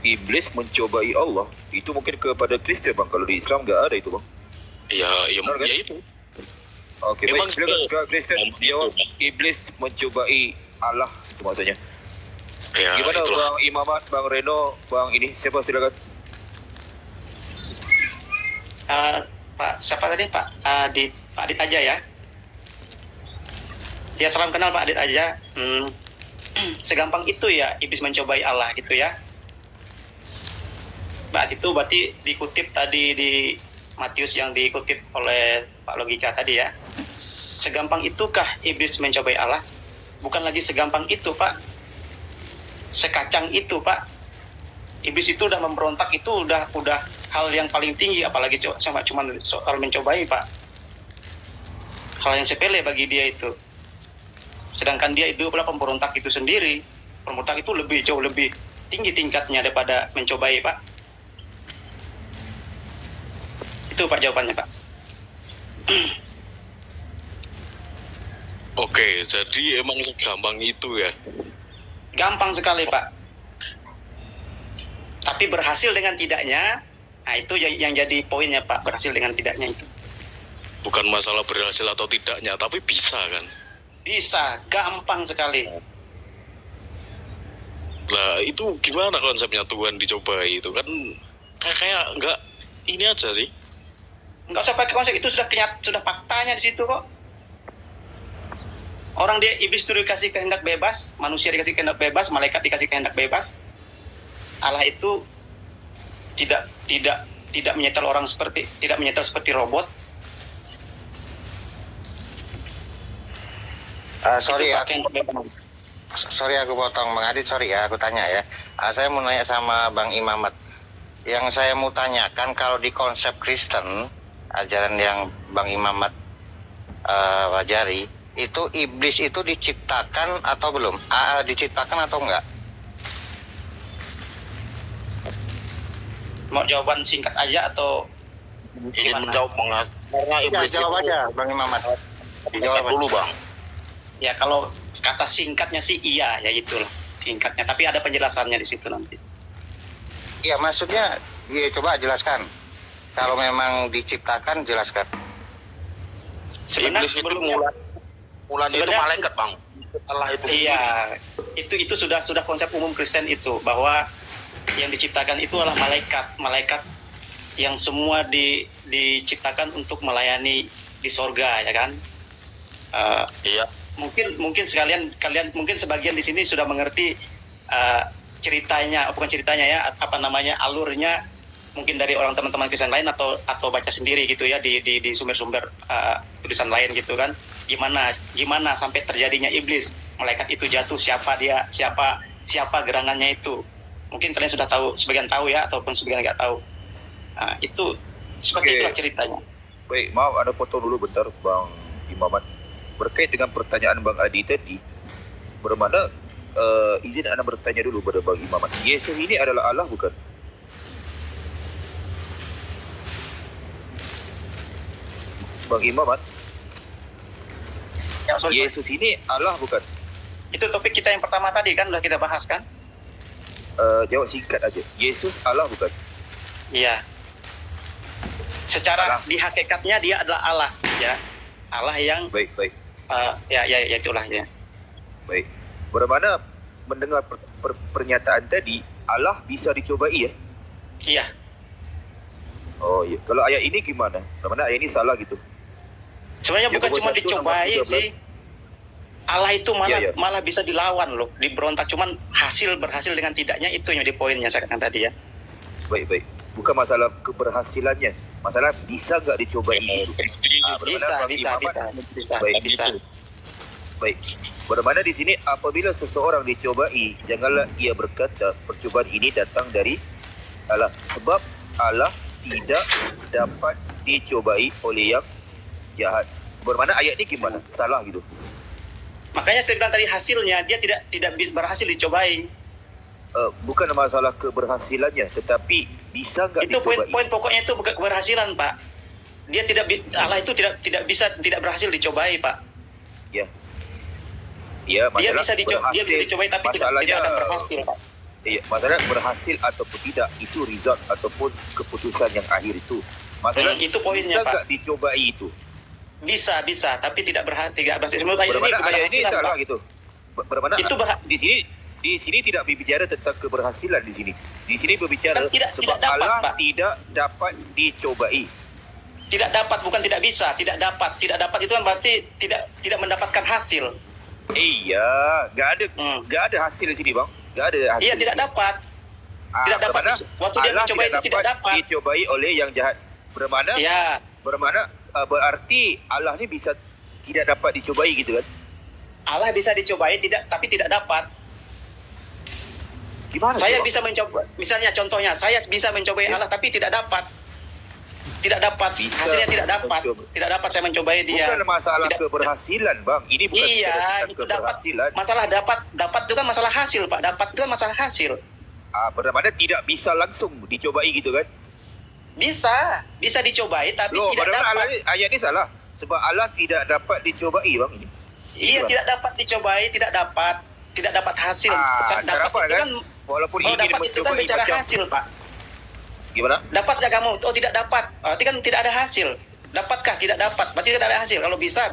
Iblis mencobai Allah. Itu mungkin kepada Kristen Bang. Kalau di Islam nggak ada itu Bang. Ya Benar, kan? itu. Oke, Emang baik. Silakan ke Kristen jawab. Bang. Iblis mencobai Allah. Itu maksudnya. Ya Gimana itulah. Bang Imamat, Bang Reno, Bang ini? Siapa silakan? Pak siapa tadi Pak Adit aja ya. Ya salam kenal Pak Adit aja. Segampang itu ya iblis mencobai Allah gitu ya. Itu berarti dikutip tadi di Matius yang dikutip oleh Pak Logika tadi ya. Segampang itukah iblis mencobai Allah? bukan lagi segampang itu, Pak. Sekacang itu, Pak. Iblis itu udah memberontak, itu udah hal yang paling tinggi, apalagi sama cuman soal mencobai, Pak. Hal yang sepele bagi dia itu. Sedangkan dia itu adalah pemberontak itu sendiri. Pemberontak itu jauh lebih tinggi tingkatnya daripada mencobai, Pak. Itu Pak jawabannya, Pak. Oke, jadi emang segampang itu ya? Gampang sekali, Pak. Tapi berhasil dengan tidaknya, nah itu yang jadi poinnya, Pak. Berhasil dengan tidaknya itu. Bukan masalah berhasil atau tidaknya, tapi bisa kan? Bisa, gampang sekali. Lah itu gimana konsepnya Tuhan dicobai itu kan kayak nggak ini aja sih? Nggak usah pakai konsep, itu sudah faktanya di situ kok. Orang iblis itu dikasih kehendak bebas, manusia dikasih kehendak bebas, malaikat dikasih kehendak bebas. Allah itu tidak menyetel orang seperti robot. Sorry aku potong Bang Adit, sorry ya aku tanya ya. Saya mau nanya sama Bang Imamat. Yang saya mau tanyakan, kalau di konsep Kristen, ajaran yang Bang Imamat wajari, itu iblis itu diciptakan atau belum? Diciptakan atau enggak? Mau jawaban singkat aja atau ini menjawab karena iblis ya, jawab aja Bang Imamat. Dijawab dulu, Bang. Ya kalau kata singkatnya sih iya, ya itulah singkatnya. Tapi ada penjelasannya di situ nanti. Iya maksudnya, ya coba jelaskan. Kalau memang diciptakan jelaskan. Iblis itu mulanya itu malaikat, Bang. Allah itu iya, itu sudah konsep umum Kristen itu, bahwa yang diciptakan itu adalah malaikat yang semua diciptakan untuk melayani di sorga, ya kan? Iya. Mungkin kalian mungkin sebagian di sini sudah mengerti alurnya mungkin dari orang teman-teman Kristen lain atau baca sendiri gitu ya di sumber-sumber tulisan lain gitu kan, gimana sampai terjadinya iblis, malaikat itu jatuh, siapa dia, siapa gerangannya itu. Mungkin kalian sudah tahu, sebagian tahu ya, ataupun sebagian nggak tahu. Nah, itu seperti itulah ceritanya. Baik, maaf ada potong dulu bentar Bang Imamat. Berkait dengan pertanyaan Bang Adi tadi, bermana izin Anda bertanya dulu pada Bang Imamat. Yesus ini adalah Allah bukan? Bang Imamat, ya, Yesus ini Allah bukan? Itu topik kita yang pertama tadi kan, udah kita bahas kan? Jawab singkat aja. Yesus Allah bukan? Iya. Secara Allah. Di hakikatnya dia adalah Allah, ya. Allah yang baik. Ya itulah ya. Baik. Bagaimana mendengar pernyataan tadi, Allah bisa dicobai ya? Iya. Oh iya. Kalau ayat ini gimana? Bagaimana ayat ini salah gitu? Sebenarnya bukan cuma dicobai sih. Allah itu malah bisa dilawan loh, diberontak. Cuman berhasil dengan tidaknya itu yang di poinnya saya katakan tadi ya. Baik. Bukan masalah keberhasilannya, masalah bisa nggak dicobai itu. Bisa. Baik. Bagaimana di sini apabila seseorang dicobai, janganlah ia berkata percobaan ini datang dari Allah, sebab Allah tidak dapat dicobai oleh yang jahat. Bagaimana ayat ini gimana? Salah gitu. Makanya saya bilang tadi hasilnya dia tidak berhasil dicobai. Bukan masalah keberhasilannya, tetapi bisa nggak dicobai. Itu poin pokoknya itu bukan keberhasilan, Pak. Dia Allah itu tidak berhasil dicobai, Pak. Ya. Iya, dia bisa dicobai tapi tidak akan berhasil, Pak. Iya, masalah berhasil ataupun tidak itu result ataupun keputusan yang akhir itu. Masalah itu poinnya, bisa Pak. Nggak dicobai itu. Bisa, tapi tidak berhasil. Menurut ayat ini salah gitu. Bermana itu di sini tidak berbicara tentang keberhasilan di sini. Di sini berbicara tidak dapat, Allah Pak. Tidak dapat dicobai. Tidak dapat, bukan tidak bisa, tidak dapat. Tidak dapat itu kan berarti tidak mendapatkan hasil. Iya, nggak ada hasil di sini, Bang. Nggak ada hasil. Iya, tidak dapat. Tidak dapat. Waktu dia mencoba itu tidak dapat. Dicobai oleh yang jahat. Bermana? Ya. Bermana berarti Allah ni bisa tidak dapat dicobai gitu kan? Allah bisa dicobai tapi tidak dapat. Gimana? Saya bisa mencoba, misalnya contohnya, saya bisa mencobai Allah tapi tidak dapat. Tidak dapat, hasilnya tidak dapat. Tidak dapat saya mencobai dia. Bukan masalah keberhasilan, Bang. Ini bukan itu dapat. Masalah dapat itu kan masalah hasil, Pak. Dapat itu kan masalah hasil. Bermakna tidak bisa langsung dicobai gitu kan? Bisa dicobai tapi tidak dapat. Ayat ini salah. Sebab Allah tidak dapat dicobai, Bang. Iya, tidak dapat dicobai, tidak dapat hasil. Dapat itu kan walaupun ingin dapat itu kan bicara hasil, Pak. Gimana? Dapat nggak kamu? Oh, tidak dapat. Berarti kan tidak ada hasil. Dapatkah? Tidak dapat. Berarti tidak ada hasil. Kalau bisa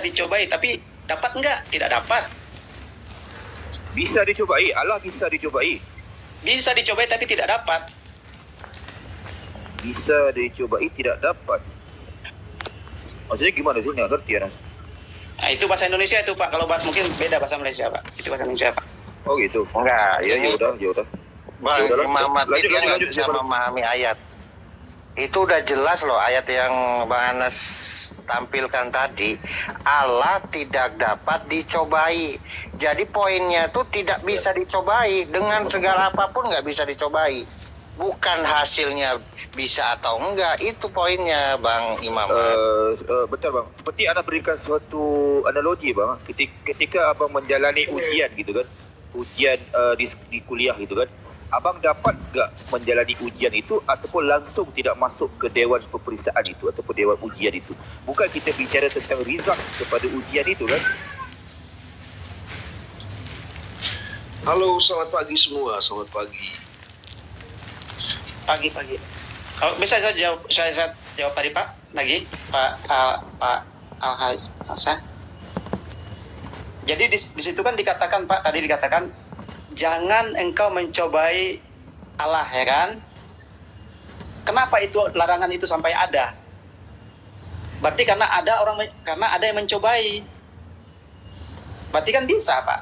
dicobai, tapi dapat nggak? Tidak dapat. Bisa dicobai. Allah bisa dicobai. Bisa dicobai tapi tidak dapat. Bisa dicobai tidak dapat. Maksudnya gimana sih? Nggak ngerti ya, Nas. Nah, itu bahasa Indonesia itu, Pak. Kalau mungkin beda bahasa Malaysia, Pak. Itu bahasa Indonesia, Pak. Oh gitu. Enggak, ya udah. Bang Imam Ahmad dia nggak bisa memahami ayat. Itu udah jelas loh ayat yang Bang Anas tampilkan tadi. Allah tidak dapat dicobai. Jadi poinnya tuh tidak bisa dicobai. Dengan segala apapun nggak bisa dicobai. Bukan hasilnya bisa atau enggak. Itu poinnya Bang Imam. Betul Bang. Seperti Anda berikan suatu analogi Bang. Ketika Abang menjalani ujian gitu kan. Ujian di kuliah gitu kan. Abang dapat nggak menjalani ujian itu ataupun langsung tidak masuk ke dewan peperiksaan itu ataupun dewan ujian itu? Bukan kita bicara tentang result kepada ujian itu kan? Halo, selamat pagi semua. Selamat pagi. Pagi. Kalau bisa saya jawab tadi Pak lagi Pak Al-Hasan. Jadi di situ kan dikatakan Pak tadi dikatakan jangan engkau mencobai Allah, ya kan? Kenapa itu larangan itu sampai ada? Berarti karena ada yang mencobai. Berarti kan bisa, Pak.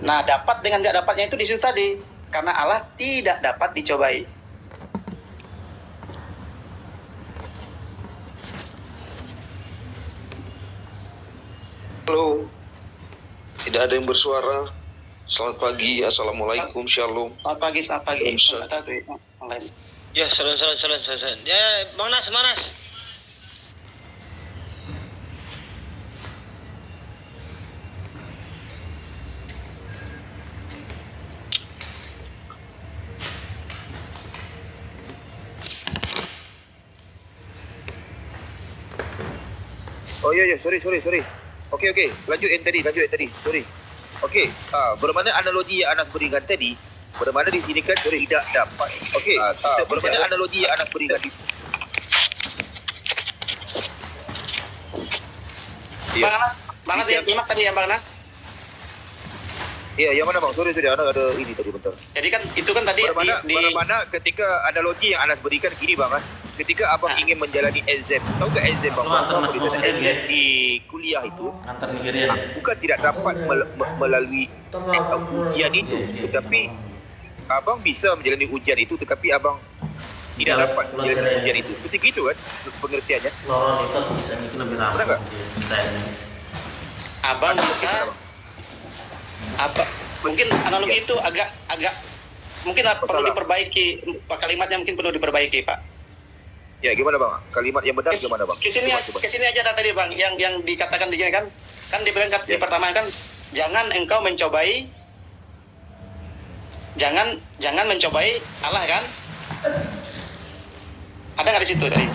Nah, dapat dengan nggak dapatnya itu di situ tadi. Karena Allah tidak dapat dicobai. Halo. Tidak ada yang bersuara. Selamat pagi. Assalamualaikum. Shalom. Selamat pagi. Ya, salam. Ya, Manas. Oh iya, sorry. Okey. Lanjut yang tadi. Sorry. Okey, bermakna analogi yang Anas berikan tadi, bermakna di sini kan tidak dapat. Okey, bermakna analogi yang Anas berikan tadi. Bang Anas nyimak tadi ya Bang Anas? Iya, yang mana Bang? Sorry, Anas ada ini tadi bentar. Jadi kan itu kan tadi bermakna ketika analogi yang Anas berikan gini Bang, ketika Abang ingin menjalani exam, tahu ke exam Bang? Exam di kuliah itu bukan tidak dapat melalui ujian itu, tetapi Abang bisa menjalani ujian itu, tetapi Abang tidak dapat menjalani ujian itu. Seperti itu kan pengertiannya? Benar nggak? Abang bisa mungkin analogi itu agak mungkin perlu diperbaiki, kalimatnya mungkin perlu diperbaiki Pak. Ya gimana Bang? Kalimat yang benar gimana Bang? Kesini aja tadi Bang, yang dikatakan begini kan dibilang di pertama kan jangan engkau mencobai, jangan mencobai Allah kan? Ada nggak di situ tadi?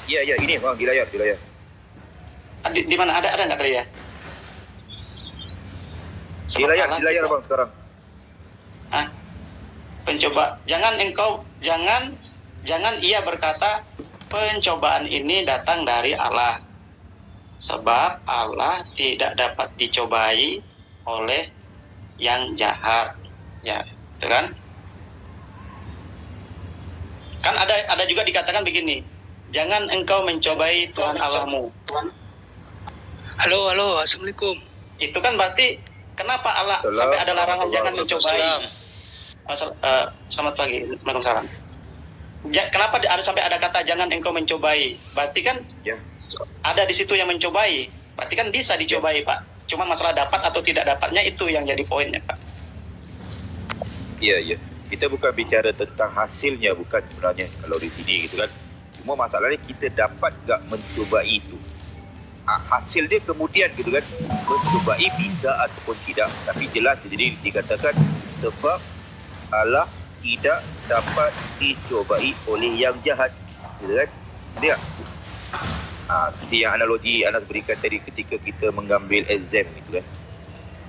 Iya ini Bang di layar. Di mana ada nggak tadi ya? Di layar Bang sekarang. Jangan ia berkata pencobaan ini datang dari Allah, sebab Allah tidak dapat dicobai oleh yang jahat. Ya, itu kan? Kan ada juga dikatakan begini, jangan engkau mencobai Tuhan Allahmu. Halo, assalamualaikum. Itu kan berarti kenapa Allah sampai ada larangan jangan mencobai? Selamat pagi, Waalaikumsalam. kenapa ada sampai ada kata jangan engkau mencobai? Berarti kan ada di situ yang mencobai. Berarti kan bisa dicobai, Pak. Cuma masalah dapat atau tidak dapatnya itu yang jadi poinnya, Pak. Iya. Kita bukan bicara tentang hasilnya, bukan sebenarnya kalau di sini gitu kan. Cuma masalahnya kita dapat nggak mencobai itu. Hasil dia kemudian gitu kan. Mencobai bisa ataupun tidak. Tapi jelas jadi dikatakan sebab Allah tidak dapat dicobai oleh yang jahat. Gitu kan? Dia. Seperti yang analogi Anas berikan tadi ketika kita mengambil exam gitu kan.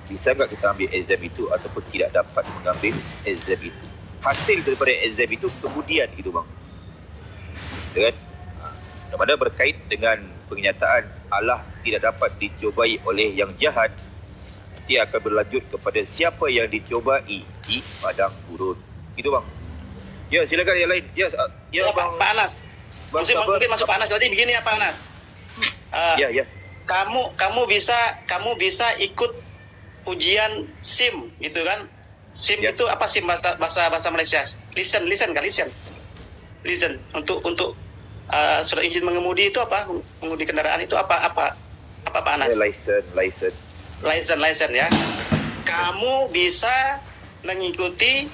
Bisa nggak kita ambil exam itu ataupun tidak dapat mengambil exam itu. Hasil daripada exam itu kemudian gitu bang. Kan? Mana berkait dengan pernyataan Allah tidak dapat dicobai oleh yang jahat, nanti akan berlanjut kepada siapa yang dicobai di padang gurun. Gitu bang. Ya silakan yang lain. Ya bang. Pak Anas. Mungkin masuk Pak Anas tadi begini ya Pak Anas. Ya. Kamu bisa ikut ujian SIM gitu kan? SIM itu apa SIM bahasa Malaysia? Listen untuk surat izin mengemudi itu apa? Mengemudi kendaraan itu apa Pak Anas? License ya. Kamu bisa mengikuti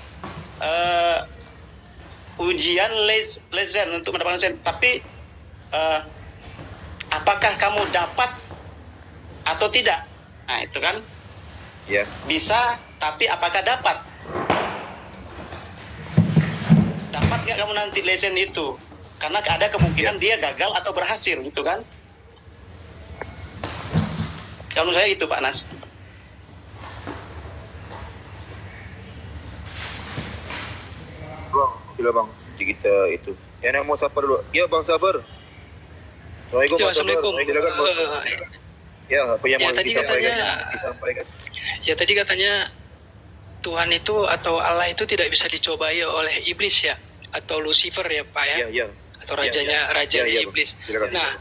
ujian license untuk mendapatkan license, tapi apakah kamu dapat atau tidak? Nah, itu kan? Ya. Bisa, tapi apakah dapat? Dapat nggak kamu nanti license itu? Karena ada kemungkinan dia gagal atau berhasil, gitu kan? Kalau saya itu, Pak Nas. Bang, sila bang, kita itu. Yang nak mau sabar dulu. Ya bang sabar. Assalamualaikum. Ya, Assalamualaikum. Ya, apa yang mau tadi disampaikan? Ya tadi katanya Tuhan itu atau Allah itu tidak bisa dicobai oleh iblis ya, atau Lucifer ya Pak ya? Ya. Atau rajanya iblis. Silakan. Nah,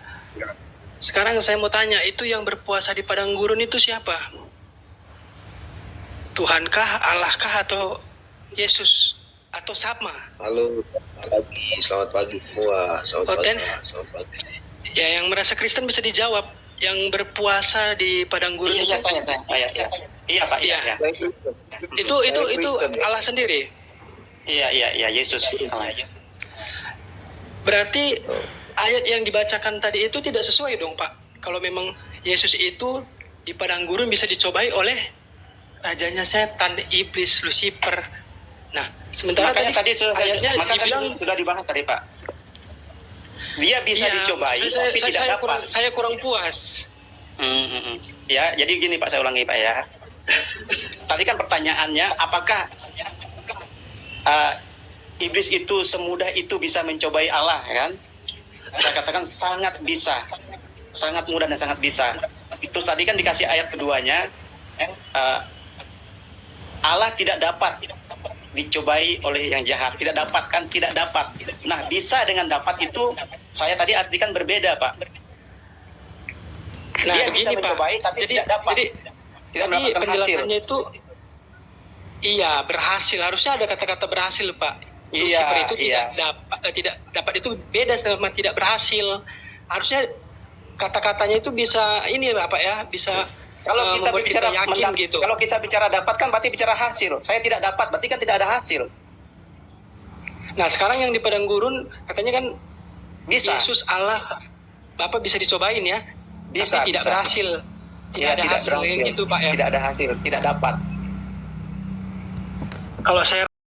sekarang saya mau tanya, itu yang berpuasa di padang gurun itu siapa? Tuhankah, Allahkah, atau Yesus? Atau sama? Halo, selamat pagi semua. Selamat pagi. Ya, yang merasa Kristen bisa dijawab. Yang berpuasa di padang gurun Iya, saya. Iya, Pak. Iya. Itu Allah sendiri. Iya, Yesus. Berarti ayat yang dibacakan tadi itu tidak sesuai dong, Pak. Kalau memang Yesus itu di padang gurun bisa dicobai oleh rajanya setan, iblis, Lucifer. Nah, sementara tadi ayatnya dibilang sudah dibahas tadi, Pak. Dia bisa dicobai, tapi tidak dapat. Saya kurang puas. Ya, jadi gini Pak, saya ulangi Pak ya. Tadi kan pertanyaannya, apakah iblis itu semudah itu bisa mencobai Allah, kan? Saya katakan sangat bisa, sangat mudah dan sangat bisa. Itu tadi kan dikasih ayat keduanya, Allah tidak dapat dicobai oleh yang jahat. Tidak dapat kan? Tidak dapat. Nah, bisa dengan dapat itu saya tadi artikan berbeda, Pak. Nah, dia bisa mencobai tapi tidak dapat. Tidak mendapatkan penjelasannya hasil. Itu iya, berhasil. Harusnya ada kata-kata berhasil, Pak. Lucifer itu tidak dapat itu beda sama tidak berhasil. Harusnya kata-katanya itu bisa ini Pak ya, bisa kalau kita bicara yakin gitu. Kalau kita bicara dapat kan berarti bicara hasil. Saya tidak dapat, berarti kan tidak ada hasil. Nah, sekarang yang di padang gurun katanya kan bisa. Yesus Allah Bapak bisa dicobain ya. Bisa, tapi tidak berhasil. Tidak ada hasil yang itu Pak ya. Tidak ada hasil, tidak dapat. Kalau saya